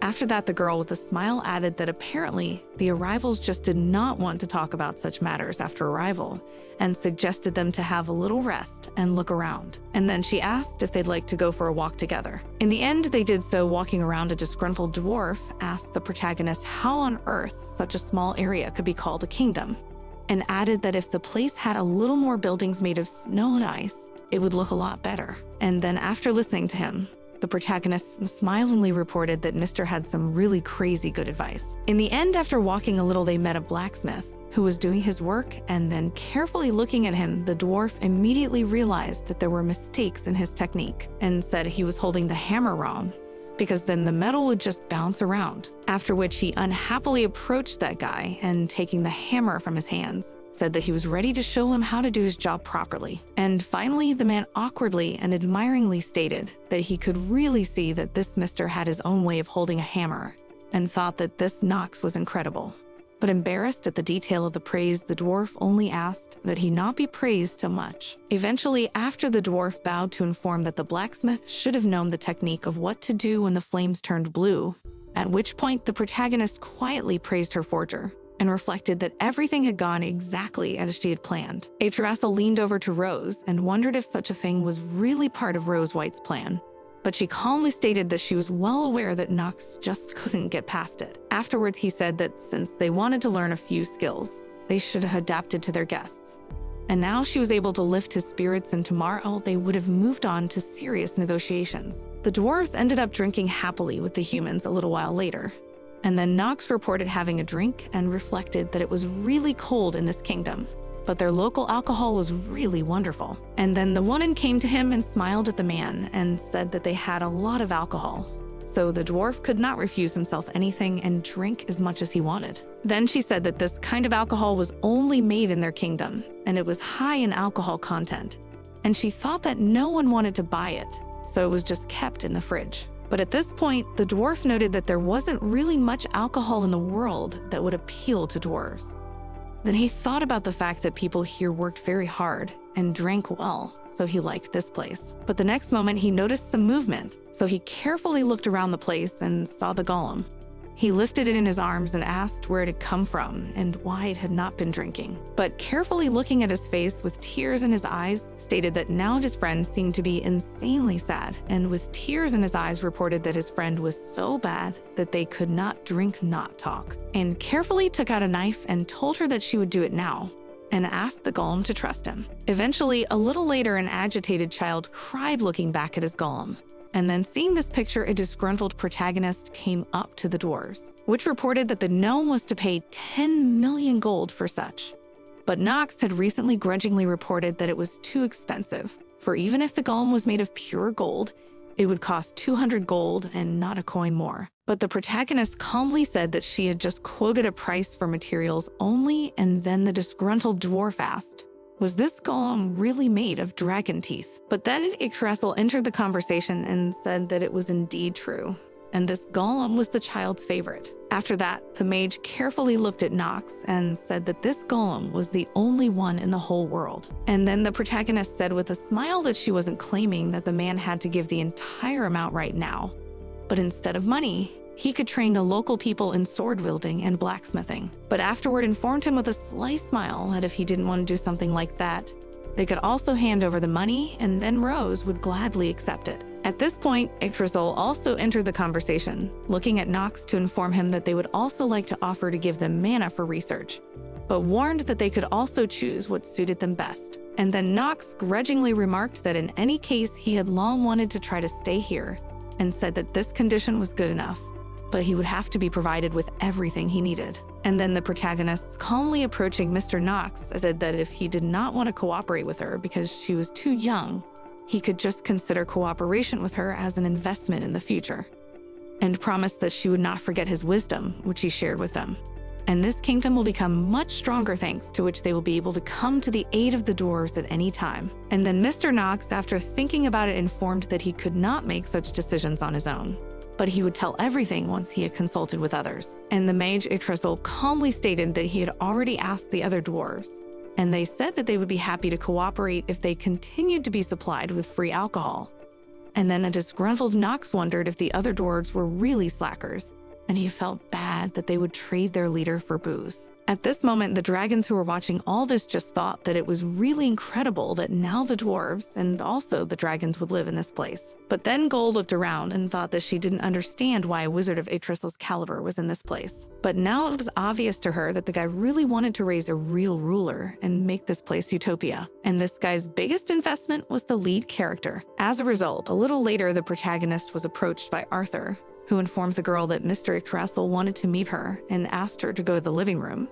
After that, the girl with a smile added that apparently the arrivals just did not want to talk about such matters after arrival, and suggested them to have a little rest and look around. And then she asked if they'd like to go for a walk together. In the end, they did so. Walking around, a disgruntled dwarf asked the protagonist how on earth such a small area could be called a kingdom, and added that if the place had a little more buildings made of snow and ice, it would look a lot better. And then after listening to him, the protagonist smilingly reported that Mr. had some really crazy good advice. In the end, after walking a little, they met a blacksmith who was doing his work, and then carefully looking at him, the dwarf immediately realized that there were mistakes in his technique and said he was holding the hammer wrong, because then the metal would just bounce around. After which he unhappily approached that guy and, taking the hammer from his hands, said that he was ready to show him how to do his job properly. And finally, the man awkwardly and admiringly stated that he could really see that this mister had his own way of holding a hammer, and thought that this Nox was incredible. But embarrassed at the detail of the praise, the dwarf only asked that he not be praised so much. Eventually, after the dwarf bowed to inform that the blacksmith should have known the technique of what to do when the flames turned blue, at which point the protagonist quietly praised her forger, and reflected that everything had gone exactly as she had planned. Yggdrasil leaned over to Rose and wondered if such a thing was really part of Rose White's plan. But she calmly stated that she was well aware that Nox just couldn't get past it. Afterwards, he said that since they wanted to learn a few skills, they should have adapted to their guests. And now she was able to lift his spirits, and tomorrow they would have moved on to serious negotiations. The dwarves ended up drinking happily with the humans a little while later. And then Nox reported having a drink and reflected that it was really cold in this kingdom, but their local alcohol was really wonderful. And then the woman came to him and smiled at the man and said that they had a lot of alcohol. So the dwarf could not refuse himself anything and drink as much as he wanted. Then she said that this kind of alcohol was only made in their kingdom, and it was high in alcohol content. And she thought that no one wanted to buy it, so it was just kept in the fridge. But at this point, the dwarf noted that there wasn't really much alcohol in the world that would appeal to dwarves. Then he thought about the fact that people here worked very hard and drank well, so he liked this place. But the next moment he noticed some movement, so he carefully looked around the place and saw the golem. He lifted it in his arms and asked where it had come from and why it had not been drinking. But carefully looking at his face with tears in his eyes, stated that now his friend seemed to be insanely sad, and with tears in his eyes reported that his friend was so bad that they could not drink, not talk. And carefully took out a knife and told her that she would do it now, and asked the golem to trust him. Eventually, a little later, an agitated child cried looking back at his golem. And then seeing this picture, a disgruntled protagonist came up to the dwarves, which reported that the gnome was to pay 10 million gold for such. But Nox had recently grudgingly reported that it was too expensive, for even if the golem was made of pure gold, it would cost 200 gold and not a coin more. But the protagonist calmly said that she had just quoted a price for materials only, and then the disgruntled dwarf asked, was this golem really made of dragon teeth? But then Yggdrasil entered the conversation and said that it was indeed true, and this golem was the child's favorite. After that, the mage carefully looked at Nox and said that this golem was the only one in the whole world. And then the protagonist said with a smile that she wasn't claiming that the man had to give the entire amount right now, but instead of money, he could train the local people in sword wielding and blacksmithing. But afterward informed him with a sly smile that if he didn't want to do something like that, they could also hand over the money, and then Rose would gladly accept it. At this point, Yggdrasil also entered the conversation, looking at Nox to inform him that they would also like to offer to give them mana for research, but warned that they could also choose what suited them best. And then Nox grudgingly remarked that in any case he had long wanted to try to stay here, and said that this condition was good enough, but he would have to be provided with everything he needed. And then the protagonists calmly approaching Mr. Nox said that if he did not want to cooperate with her because she was too young, he could just consider cooperation with her as an investment in the future, and promised that she would not forget his wisdom, which he shared with them. And this kingdom will become much stronger, thanks to which they will be able to come to the aid of the dwarves at any time. And then Mr. Nox, after thinking about it, informed that he could not make such decisions on his own, but he would tell everything once he had consulted with others. And the mage Yggdrasil calmly stated that he had already asked the other dwarves, and they said that they would be happy to cooperate if they continued to be supplied with free alcohol. And then a disgruntled Nox wondered if the other dwarves were really slackers, and he felt bad that they would trade their leader for booze. At this moment, the dragons who were watching all this just thought that it was really incredible that now the dwarves and also the dragons would live in this place. But then Gold looked around and thought that she didn't understand why a wizard of Yggdrasil's caliber was in this place. But now it was obvious to her that the guy really wanted to raise a real ruler and make this place utopia. And this guy's biggest investment was the lead character. As a result, a little later, the protagonist was approached by Arthur, who informed the girl that Mr. Yggdrasil wanted to meet her and asked her to go to the living room.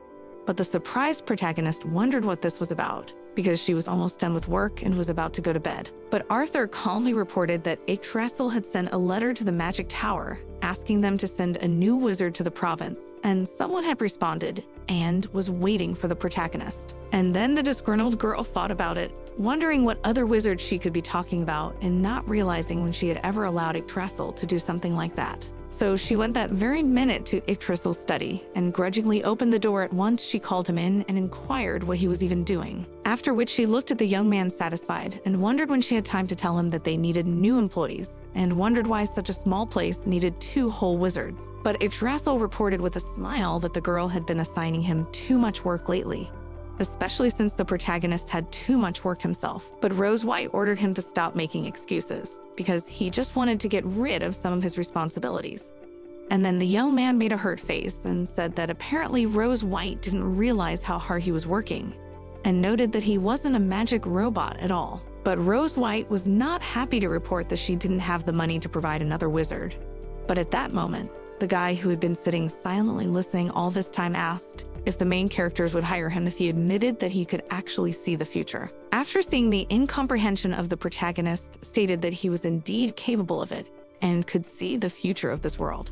But the surprised protagonist wondered what this was about, because she was almost done with work and was about to go to bed. But Arthur calmly reported that Yggdrasil had sent a letter to the Magic Tower, asking them to send a new wizard to the province, and someone had responded and was waiting for the protagonist. And then the disgruntled girl thought about it, wondering what other wizard she could be talking about and not realizing when she had ever allowed Yggdrasil to do something like that. So she went that very minute to Yggdrasil's study and grudgingly opened the door at once she called him in and inquired what he was even doing. After which she looked at the young man satisfied and wondered when she had time to tell him that they needed new employees and wondered why such a small place needed 2 whole wizards. But Yggdrasil reported with a smile that the girl had been assigning him too much work lately, especially since the protagonist had too much work himself. But Rose White ordered him to stop making excuses because he just wanted to get rid of some of his responsibilities. And then the young man made a hurt face and said that apparently Rose White didn't realize how hard he was working and noted that he wasn't a magic robot at all. But Rose White was not happy to report that she didn't have the money to provide another wizard. But at that moment, the guy who had been sitting silently listening all this time asked if the main characters would hire him if he admitted that he could actually see the future. After seeing the incomprehension of the protagonist, stated that he was indeed capable of it and could see the future of this world.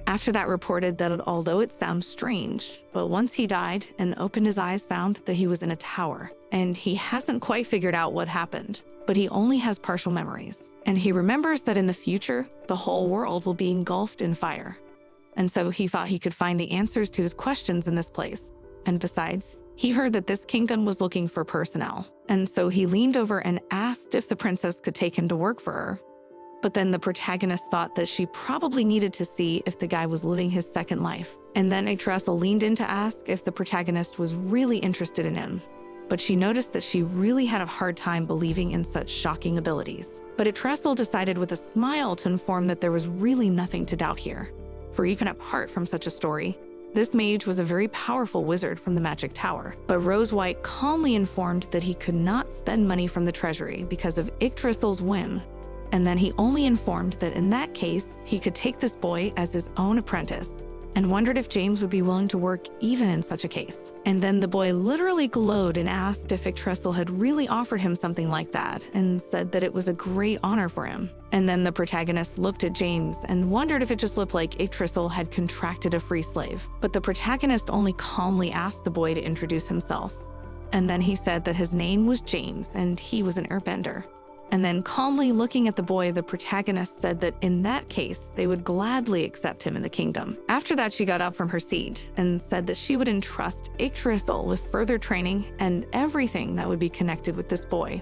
After that reported that although it sounds strange, but once he died and opened his eyes found that he was in a tower and he hasn't quite figured out what happened, but he only has partial memories. And he remembers that in the future, the whole world will be engulfed in fire. And so he thought he could find the answers to his questions in this place. And besides, he heard that this kingdom was looking for personnel. And so he leaned over and asked if the princess could take him to work for her. But then the protagonist thought that she probably needed to see if the guy was living his second life. And then Yggdrasil leaned in to ask if the protagonist was really interested in him. But she noticed that she really had a hard time believing in such shocking abilities. But Yggdrasil decided with a smile to inform that there was really nothing to doubt here. For even apart from such a story, this mage was a very powerful wizard from the Magic Tower. But Rose White calmly informed that he could not spend money from the treasury because of Yggdrasil's whim. And then he only informed that in that case, he could take this boy as his own apprentice and wondered if James would be willing to work even in such a case. And then the boy literally glowed and asked if Yggdrasil had really offered him something like that and said that it was a great honor for him. And then the protagonist looked at James and wondered if it just looked like Yggdrasil had contracted a free slave. But the protagonist only calmly asked the boy to introduce himself. And then he said that his name was James and he was an airbender. And then calmly looking at the boy, the protagonist said that in that case, they would gladly accept him in the kingdom. After that, she got up from her seat and said that she would entrust Yggdrasil with further training and everything that would be connected with this boy.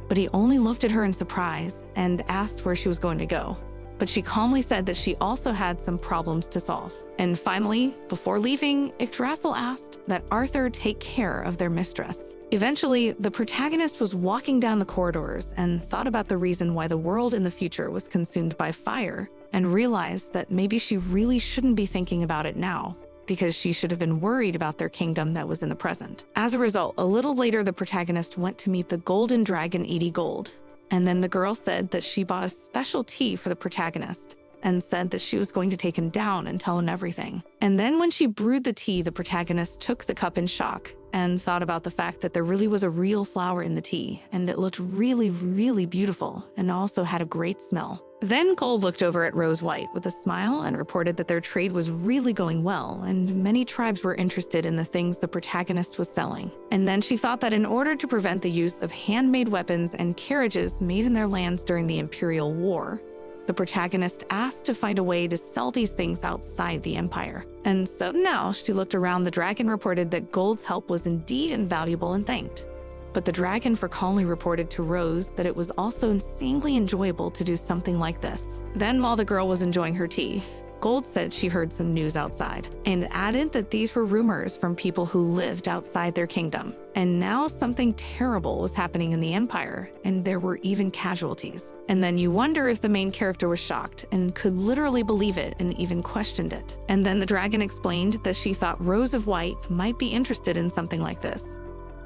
But he only looked at her in surprise and asked where she was going to go. But she calmly said that she also had some problems to solve. And finally, before leaving, Yggdrasil asked that Arthur take care of their mistress. Eventually, the protagonist was walking down the corridors and thought about the reason why the world in the future was consumed by fire and realized that maybe she really shouldn't be thinking about it now because she should have been worried about their kingdom that was in the present. As a result, a little later, the protagonist went to meet the golden dragon Edie Gold. And then the girl said that she bought a special tea for the protagonist and said that she was going to take him down and tell him everything. And then when she brewed the tea, the protagonist took the cup in shock and thought about the fact that there really was a real flower in the tea and it looked really, really beautiful and also had a great smell. Then Gold looked over at Rose White with a smile and reported that their trade was really going well and many tribes were interested in the things the protagonist was selling. And then she thought that in order to prevent the use of handmade weapons and carriages made in their lands during the Imperial War, the protagonist asked to find a way to sell these things outside the Empire. And so now she looked around, the dragon reported that Gold's help was indeed invaluable and thanked. But the dragon calmly reported to Rose that it was also insanely enjoyable to do something like this. Then while the girl was enjoying her tea, Gold said she heard some news outside and added that these were rumors from people who lived outside their kingdom. And now something terrible was happening in the Empire, and there were even casualties. And then you wonder if the main character was shocked and could literally believe it and even questioned it. And then the dragon explained that she thought Rose of White might be interested in something like this.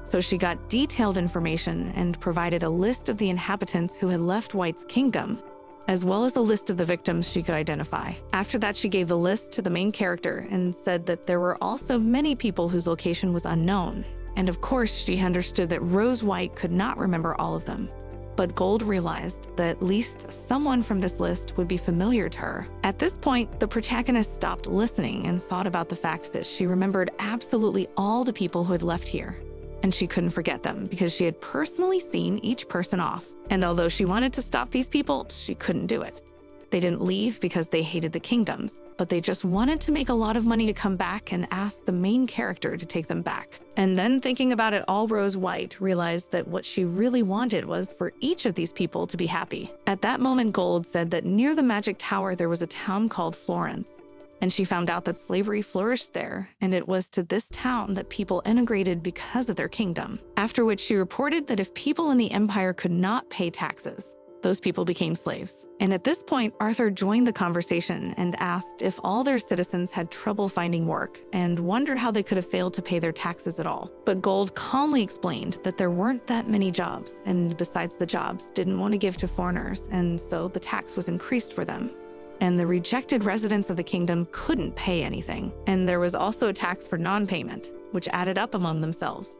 So she got detailed information and provided a list of the inhabitants who had left White's kingdom, as well as a list of the victims she could identify. After that, she gave the list to the main character and said that there were also many people whose location was unknown. And of course, she understood that Rose White could not remember all of them. But Gold realized that at least someone from this list would be familiar to her. At this point, the protagonist stopped listening and thought about the fact that she remembered absolutely all the people who had left here. And she couldn't forget them because she had personally seen each person off. And although she wanted to stop these people, she couldn't do it. They didn't leave because they hated the kingdoms, but they just wanted to make a lot of money to come back and asked the main character to take them back. And then thinking about it all, Rose White realized that what she really wanted was for each of these people to be happy. At that moment, Gold said that near the magic tower there was a town called Florence, and she found out that slavery flourished there, and it was to this town that people emigrated because of their kingdom. After which she reported that if people in the empire could not pay taxes, those people became slaves. And at this point, Arthur joined the conversation and asked if all their citizens had trouble finding work and wondered how they could have failed to pay their taxes at all. But Gold calmly explained that there weren't that many jobs, and besides the jobs, didn't want to give to foreigners, and so the tax was increased for them. And the rejected residents of the kingdom couldn't pay anything. And there was also a tax for non-payment, which added up among themselves.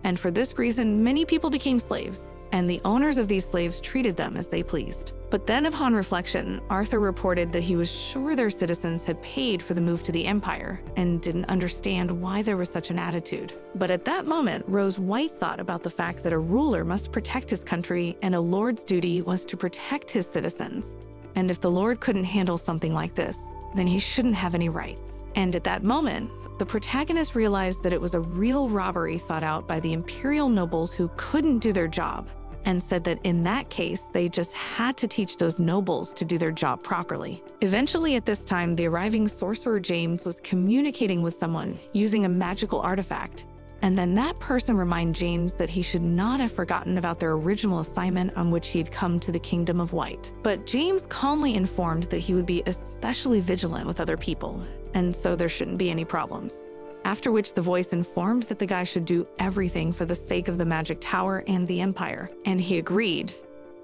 And for this reason, many people became slaves, and the owners of these slaves treated them as they pleased. But then upon reflection, Arthur reported that he was sure their citizens had paid for the move to the empire and didn't understand why there was such an attitude. But at that moment, Rose White thought about the fact that a ruler must protect his country and a lord's duty was to protect his citizens. And if the lord couldn't handle something like this, then he shouldn't have any rights. And at that moment, the protagonist realized that it was a real robbery thought out by the imperial nobles who couldn't do their job, and said that in that case, they just had to teach those nobles to do their job properly. Eventually at this time, the arriving sorcerer James was communicating with someone using a magical artifact, and then that person reminded James that he should not have forgotten about their original assignment on which he had come to the Kingdom of White. But James calmly informed that he would be especially vigilant with other people, and so there shouldn't be any problems. After which the voice informed that the guy should do everything for the sake of the magic tower and the empire, and he agreed.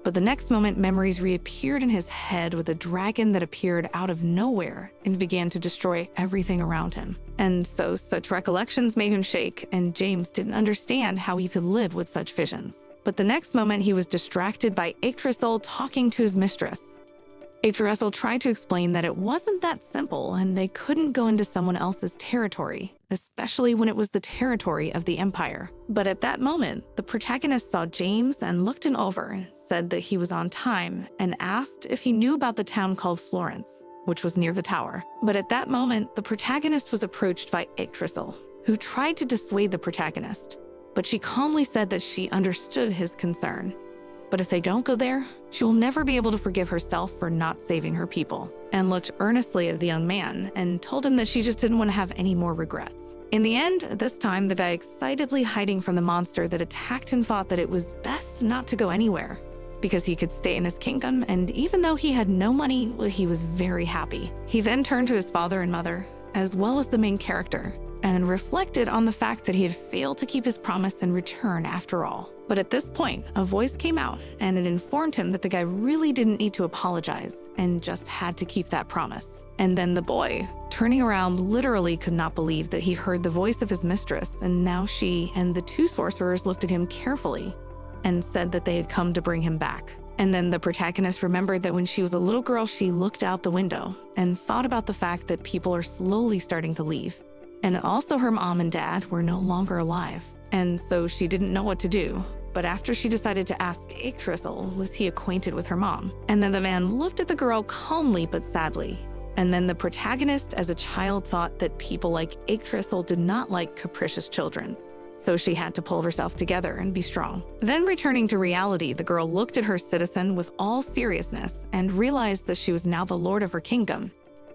But the next moment, memories reappeared in his head with a dragon that appeared out of nowhere and began to destroy everything around him. And so such recollections made him shake, and James didn't understand how he could live with such visions. But the next moment, he was distracted by Yggdrasil talking to his mistress. Yggdrasil tried to explain that it wasn't that simple and they couldn't go into someone else's territory, especially when it was the territory of the Empire. But at that moment, the protagonist saw James and looked him over, said that he was on time, and asked if he knew about the town called Florence, which was near the tower. But at that moment, the protagonist was approached by Yggdrasil, who tried to dissuade the protagonist, but she calmly said that she understood his concern. But if they don't go there, she will never be able to forgive herself for not saving her people, and looked earnestly at the young man and told him that she just didn't want to have any more regrets. In the end, this time, the guy excitedly hiding from the monster that attacked him thought that it was best not to go anywhere because he could stay in his kingdom, and even though he had no money, he was very happy. He then turned to his father and mother, as well as the main character, and reflected on the fact that he had failed to keep his promise and return after all. But at this point, a voice came out and it informed him that the guy really didn't need to apologize and just had to keep that promise. And then the boy, turning around, literally could not believe that he heard the voice of his mistress, and now she and the two sorcerers looked at him carefully and said that they had come to bring him back. And then the protagonist remembered that when she was a little girl, she looked out the window and thought about the fact that people are slowly starting to leave. And also her mom and dad were no longer alive. And so she didn't know what to do. But after she decided to ask Yggdrasil, was he acquainted with her mom? And then the man looked at the girl calmly but sadly. And then the protagonist as a child thought that people like Yggdrasil did not like capricious children. So she had to pull herself together and be strong. Then returning to reality, the girl looked at her citizen with all seriousness and realized that she was now the lord of her kingdom.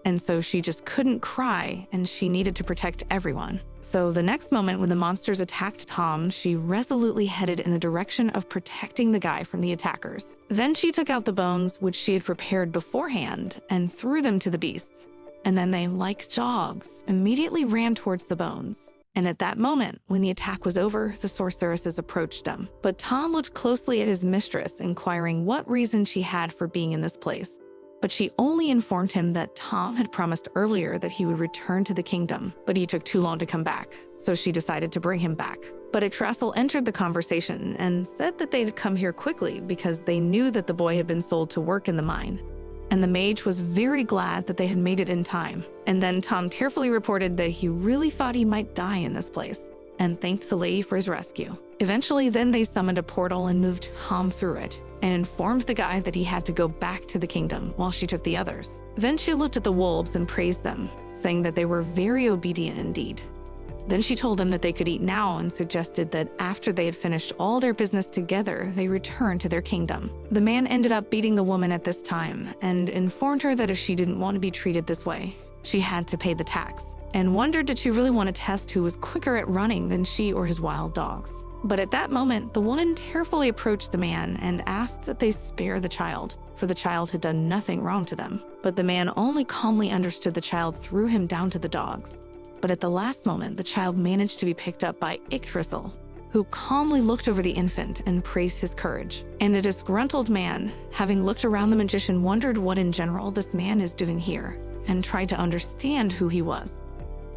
And so she just couldn't cry, and she needed to protect everyone. So the next moment when the monsters attacked Tom, she resolutely headed in the direction of protecting the guy from the attackers. Then she took out the bones, which she had prepared beforehand, and threw them to the beasts. And then they, like dogs, immediately ran towards the bones. And at that moment, when the attack was over, the sorceresses approached them. But Tom looked closely at his mistress, inquiring what reason she had for being in this place. But she only informed him that Tom had promised earlier that he would return to the kingdom, but he took too long to come back, so she decided to bring him back. But Yggdrasil entered the conversation and said that they had come here quickly because they knew that the boy had been sold to work in the mine. And the mage was very glad that they had made it in time. And then Tom tearfully reported that he really thought he might die in this place. and thanked the lady for his rescue. Eventually, then they summoned a portal and moved Ham through it, and informed the guy that he had to go back to the kingdom while she took the others. Then she looked at the wolves and praised them, saying that they were very obedient indeed. Then she told them that they could eat now and suggested that after they had finished all their business together, they return to their kingdom. The man ended up beating the woman at this time and informed her that if she didn't want to be treated this way, she had to pay the tax, and wondered did she really want to test who was quicker at running than she or his wild dogs. But at that moment, the woman tearfully approached the man and asked that they spare the child, for the child had done nothing wrong to them. But the man only calmly understood the child threw him down to the dogs. But at the last moment, the child managed to be picked up by Yggdrasil, who calmly looked over the infant and praised his courage. And the disgruntled man, having looked around the magician, wondered what in general this man is doing here, and tried to understand who he was.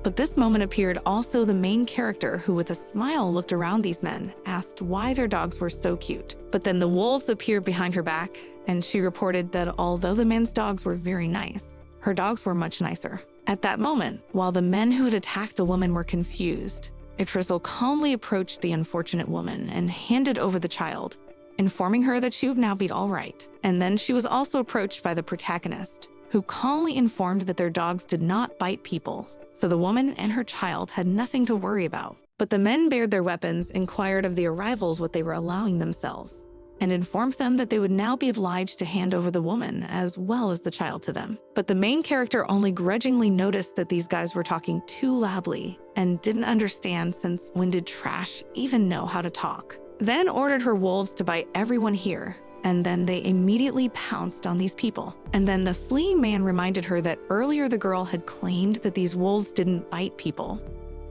But this moment appeared also the main character, who with a smile looked around these men, asked why their dogs were so cute. But then the wolves appeared behind her back, and she reported that although the men's dogs were very nice, her dogs were much nicer. At that moment, while the men who had attacked the woman were confused, Yggdrasil calmly approached the unfortunate woman and handed over the child, informing her that she would now be all right. And then she was also approached by the protagonist, who calmly informed that their dogs did not bite people, so the woman and her child had nothing to worry about. But the men bared their weapons, inquired of the arrivals what they were allowing themselves, and informed them that they would now be obliged to hand over the woman as well as the child to them. But the main character only grudgingly noticed that these guys were talking too loudly and didn't understand, since when did trash even know how to talk? Then ordered her wolves to bite everyone here, and then they immediately pounced on these people. And then the fleeing man reminded her that earlier the girl had claimed that these wolves didn't bite people,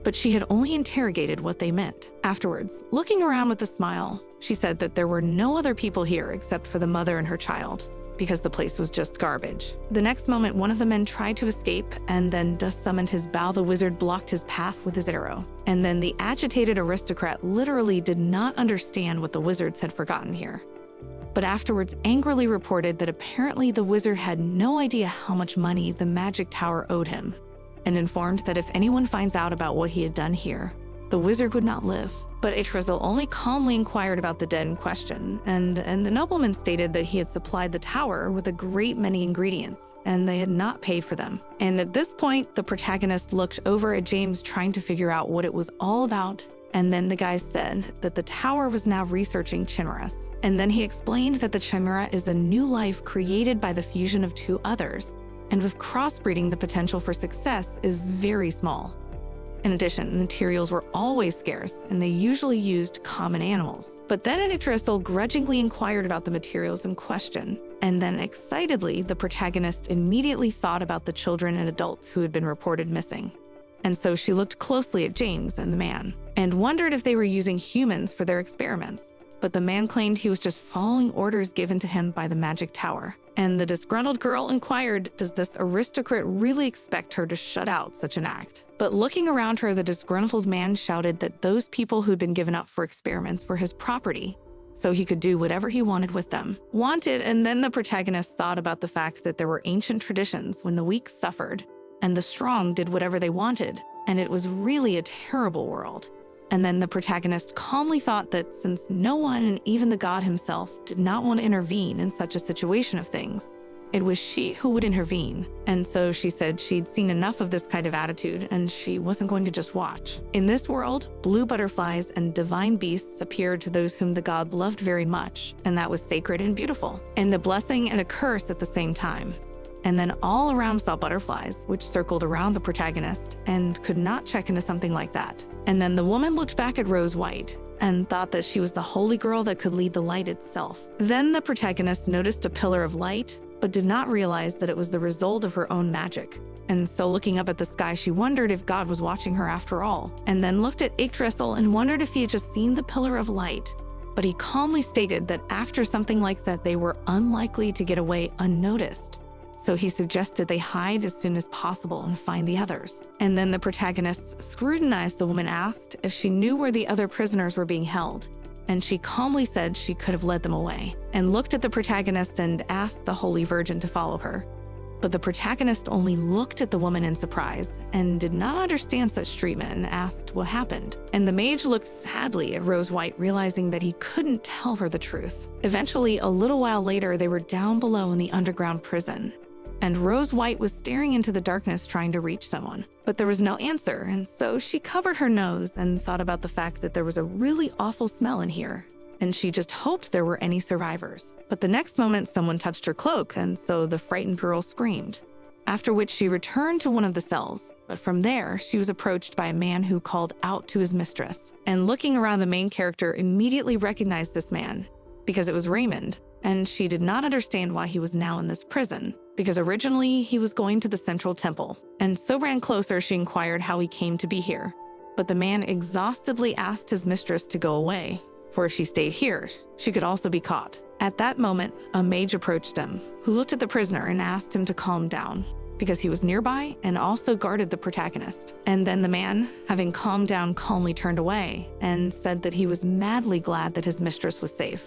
but she had only interrogated what they meant. Afterwards, looking around with a smile, she said that there were no other people here except for the mother and her child, because the place was just garbage. The next moment, one of the men tried to escape, and then Dust summoned his bow. The wizard blocked his path with his arrow. And then the agitated aristocrat literally did not understand what the wizards had forgotten here, but afterwards angrily reported that apparently the wizard had no idea how much money the magic tower owed him, and informed that if anyone finds out about what he had done here, the wizard would not live. But Yggdrasil only calmly inquired about the dead in question, and the nobleman stated that he had supplied the tower with a great many ingredients, and they had not paid for them. And at this point, the protagonist looked over at James, trying to figure out what it was all about, and then the guy said that the tower was now researching chimeras. And then he explained that the chimera is a new life created by the fusion of two others, and with crossbreeding, the potential for success is very small. In addition, materials were always scarce, and they usually used common animals. But then Yggdrasil grudgingly inquired about the materials in question, and then excitedly, the protagonist immediately thought about the children and adults who had been reported missing. And so she looked closely at James and the man, and wondered if they were using humans for their experiments. But the man claimed he was just following orders given to him by the magic tower. And the disgruntled girl inquired, does this aristocrat really expect her to shut out such an act? But looking around her, the disgruntled man shouted that those people who'd been given up for experiments were his property, so he could do whatever he wanted with them. And then the protagonist thought about the fact that there were ancient traditions when the weak suffered, and the strong did whatever they wanted, and it was really a terrible world. And then the protagonist calmly thought that since no one, and even the god himself, did not want to intervene in such a situation of things, it was she who would intervene. And so she said she'd seen enough of this kind of attitude, and she wasn't going to just watch. In this world, blue butterflies and divine beasts appeared to those whom the god loved very much, and that was sacred and beautiful, and a blessing and a curse at the same time. And then all around saw butterflies, which circled around the protagonist, and could not check into something like that. And then the woman looked back at Rose White and thought that she was the holy girl that could lead the light itself. Then the protagonist noticed a pillar of light, but did not realize that it was the result of her own magic. And so looking up at the sky, she wondered if God was watching her after all. And then looked at Yggdrasil and wondered if he had just seen the pillar of light. But he calmly stated that after something like that, they were unlikely to get away unnoticed. So he suggested they hide as soon as possible and find the others. And then the protagonist scrutinized the woman, asked if she knew where the other prisoners were being held, and she calmly said she could have led them away, and looked at the protagonist and asked the Holy Virgin to follow her. But the protagonist only looked at the woman in surprise and did not understand such treatment and asked what happened. And the mage looked sadly at Rose White, realizing that he couldn't tell her the truth. Eventually, a little while later, they were down below in the underground prison. And Rose White was staring into the darkness trying to reach someone. But there was no answer, and so she covered her nose and thought about the fact that there was a really awful smell in here. And she just hoped there were any survivors. But the next moment, someone touched her cloak, and so the frightened girl screamed. After which she returned to one of the cells. But from there, she was approached by a man who called out to his mistress. And looking around, the main character immediately recognized this man, because it was Raymond. And she did not understand why he was now in this prison, because originally he was going to the central temple. And so ran closer, she inquired how he came to be here. But the man exhaustedly asked his mistress to go away, for if she stayed here, she could also be caught. At that moment, a mage approached him, who looked at the prisoner and asked him to calm down, because he was nearby and also guarded the protagonist. And then the man, having calmed down, calmly turned away and said that he was madly glad that his mistress was safe.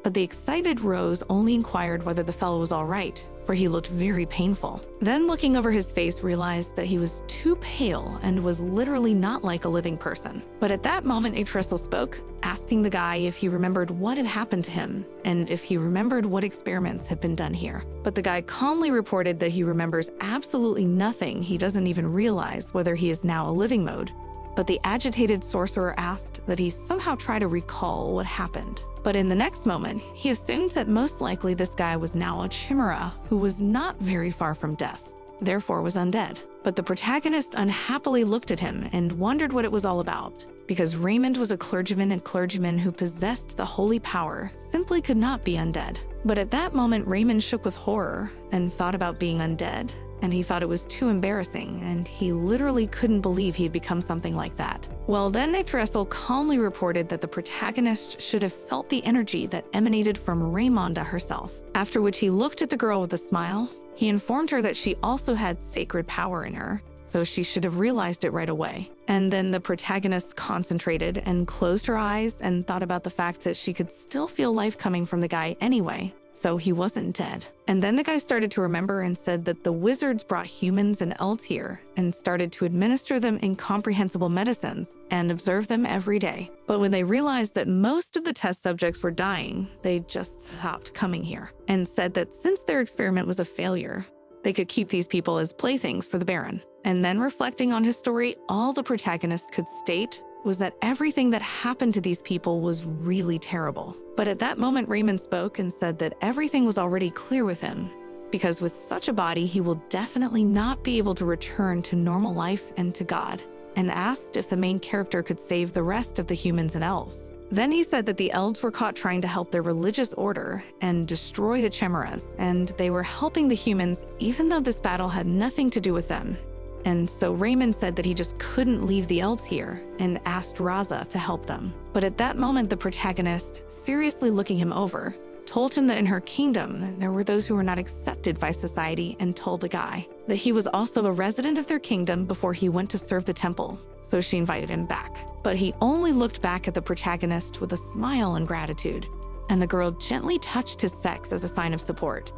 But the excited Rose only inquired whether the fellow was all right, for he looked very painful. Then looking over his face, realized that he was too pale and was literally not like a living person. But at that moment, Atresil spoke, asking the guy if he remembered what had happened to him and if he remembered what experiments had been done here. But the guy calmly reported that he remembers absolutely nothing. He doesn't even realize whether he is now a living mode. But the agitated sorcerer asked that he somehow try to recall what happened. But in the next moment, he assumed that most likely this guy was now a chimera who was not very far from death, therefore was undead. But the protagonist unhappily looked at him and wondered what it was all about, because Raymond was a clergyman, and clergymen who possessed the holy power simply could not be undead. But at that moment, Raymond shook with horror and thought about being undead, and he thought it was too embarrassing, and he literally couldn't believe he had become something like that. Well, then Atresil calmly reported that the protagonist should have felt the energy that emanated from Raymonda herself, after which he looked at the girl with a smile. He informed her that she also had sacred power in her, so she should have realized it right away. And then the protagonist concentrated and closed her eyes and thought about the fact that she could still feel life coming from the guy anyway, so he wasn't dead. And then the guy started to remember and said that the wizards brought humans and elves here and started to administer them incomprehensible medicines and observe them every day. But when they realized that most of the test subjects were dying, they just stopped coming here and said that since their experiment was a failure, they could keep these people as playthings for the Baron. And then reflecting on his story, all the protagonist could state was that everything that happened to these people was really terrible. But at that moment, Raymond spoke and said that everything was already clear with him, because with such a body, he will definitely not be able to return to normal life and to God, and asked if the main character could save the rest of the humans and elves. Then he said that the elves were caught trying to help their religious order and destroy the chimeras, and they were helping the humans even though this battle had nothing to do with them. And so Raymond said that he just couldn't leave the elves here and asked Raza to help them. But at that moment, the protagonist, seriously looking him over, told him that in her kingdom, there were those who were not accepted by society, and told the guy that he was also a resident of their kingdom before he went to serve the temple. So she invited him back. But he only looked back at the protagonist with a smile and gratitude, and the girl gently touched his sex as a sign of support,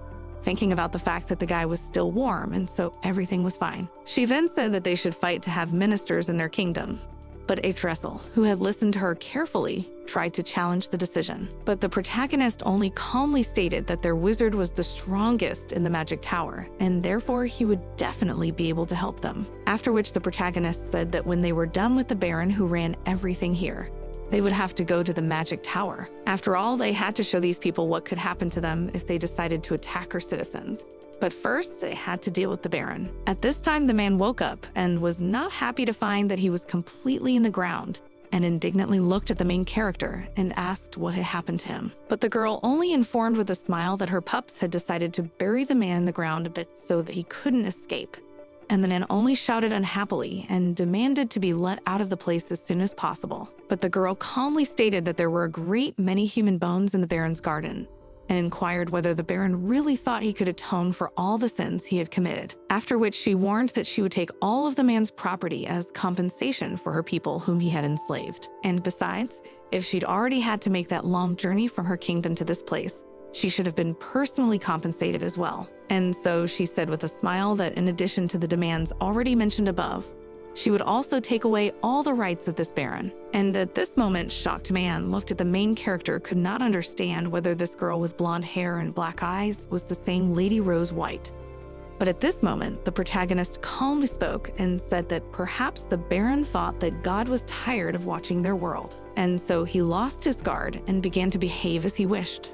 thinking about the fact that the guy was still warm and so everything was fine. She then said that they should fight to have ministers in their kingdom. But Atresil, who had listened to her carefully, tried to challenge the decision. But the protagonist only calmly stated that their wizard was the strongest in the magic tower, and therefore he would definitely be able to help them. After which the protagonist said that when they were done with the Baron who ran everything here, they would have to go to the magic tower. After all, they had to show these people what could happen to them if they decided to attack her citizens. But first, they had to deal with the Baron. At this time, the man woke up and was not happy to find that he was completely in the ground, and indignantly looked at the main character and asked what had happened to him. But the girl only informed with a smile that her pups had decided to bury the man in the ground a bit so that he couldn't escape. And the man only shouted unhappily and demanded to be let out of the place as soon as possible. But the girl calmly stated that there were a great many human bones in the Baron's garden, and inquired whether the Baron really thought he could atone for all the sins he had committed. After which she warned that she would take all of the man's property as compensation for her people whom he had enslaved. And besides, if she'd already had to make that long journey from her kingdom to this place, she should have been personally compensated as well. And so she said with a smile that in addition to the demands already mentioned above, she would also take away all the rights of this Baron. And at this moment, shocked man looked at the main character, could not understand whether this girl with blonde hair and black eyes was the same Lady Rose White. But at this moment, the protagonist calmly spoke and said that perhaps the Baron thought that God was tired of watching their world. And so he lost his guard and began to behave as he wished.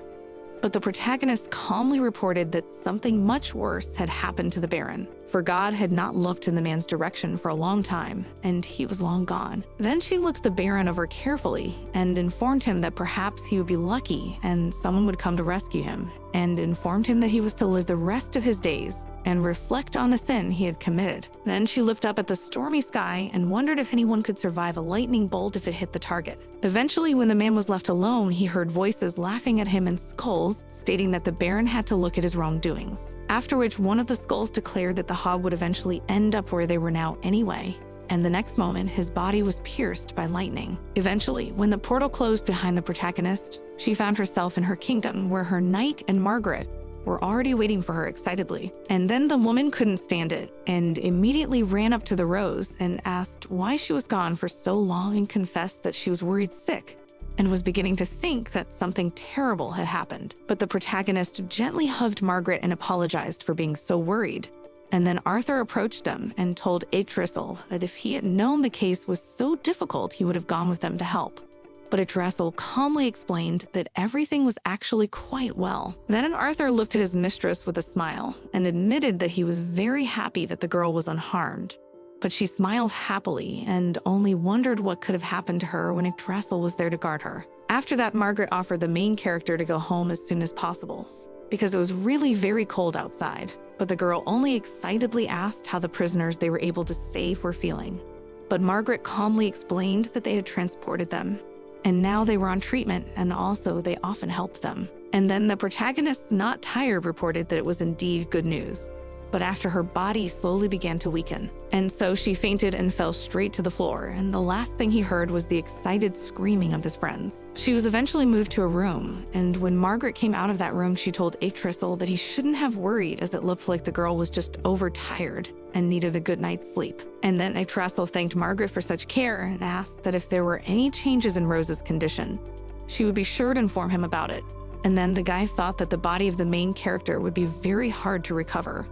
But the protagonist calmly reported that something much worse had happened to the Baron, for God had not looked in the man's direction for a long time, and he was long gone. Then she looked the Baron over carefully and informed him that perhaps he would be lucky and someone would come to rescue him, and informed him that he was to live the rest of his days and reflect on the sin he had committed. Then she looked up at the stormy sky and wondered if anyone could survive a lightning bolt if it hit the target. Eventually, when the man was left alone, he heard voices laughing at him and skulls stating that the Baron had to look at his wrongdoings. After which, one of the skulls declared that the hog would eventually end up where they were now anyway. And the next moment, his body was pierced by lightning. Eventually, when the portal closed behind the protagonist, she found herself in her kingdom where her knight and Margaret were already waiting for her excitedly. And then the woman couldn't stand it and immediately ran up to the rose and asked why she was gone for so long and confessed that she was worried sick and was beginning to think that something terrible had happened. But the protagonist gently hugged Margaret and apologized for being so worried. And then Arthur approached them and told Yggdrasil that if he had known the case was so difficult, he would have gone with them to help. But Yggdrasil calmly explained that everything was actually quite well. Then Arthur looked at his mistress with a smile and admitted that he was very happy that the girl was unharmed. But she smiled happily and only wondered what could have happened to her when Yggdrasil was there to guard her. After that, Margaret offered the main character to go home as soon as possible because it was really very cold outside. But the girl only excitedly asked how the prisoners they were able to save were feeling. But Margaret calmly explained that they had transported them, and now they were on treatment, and also they often helped them. And then the protagonist, not tired, reported that it was indeed good news. But after her body slowly began to weaken, and so she fainted and fell straight to the floor, and the last thing he heard was the excited screaming of his friends. She was eventually moved to a room, and when Margaret came out of that room, she told Yggdrasil that he shouldn't have worried as it looked like the girl was just overtired and needed a good night's sleep. And then Yggdrasil thanked Margaret for such care and asked that if there were any changes in Rose's condition, she would be sure to inform him about it. And then the guy thought that the body of the main character would be very hard to recover,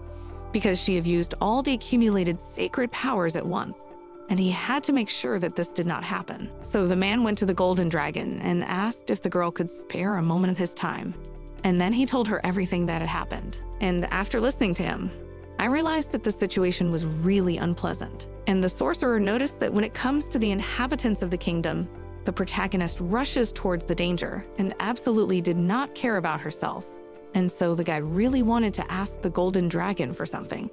because she had used all the accumulated sacred powers at once, and he had to make sure that this did not happen. So the man went to the golden dragon and asked if the girl could spare a moment of his time. And then he told her everything that had happened. And after listening to him, I realized that the situation was really unpleasant. And the sorcerer noticed that when it comes to the inhabitants of the kingdom, the protagonist rushes towards the danger and absolutely did not care about herself. And so the guy really wanted to ask the golden dragon for something.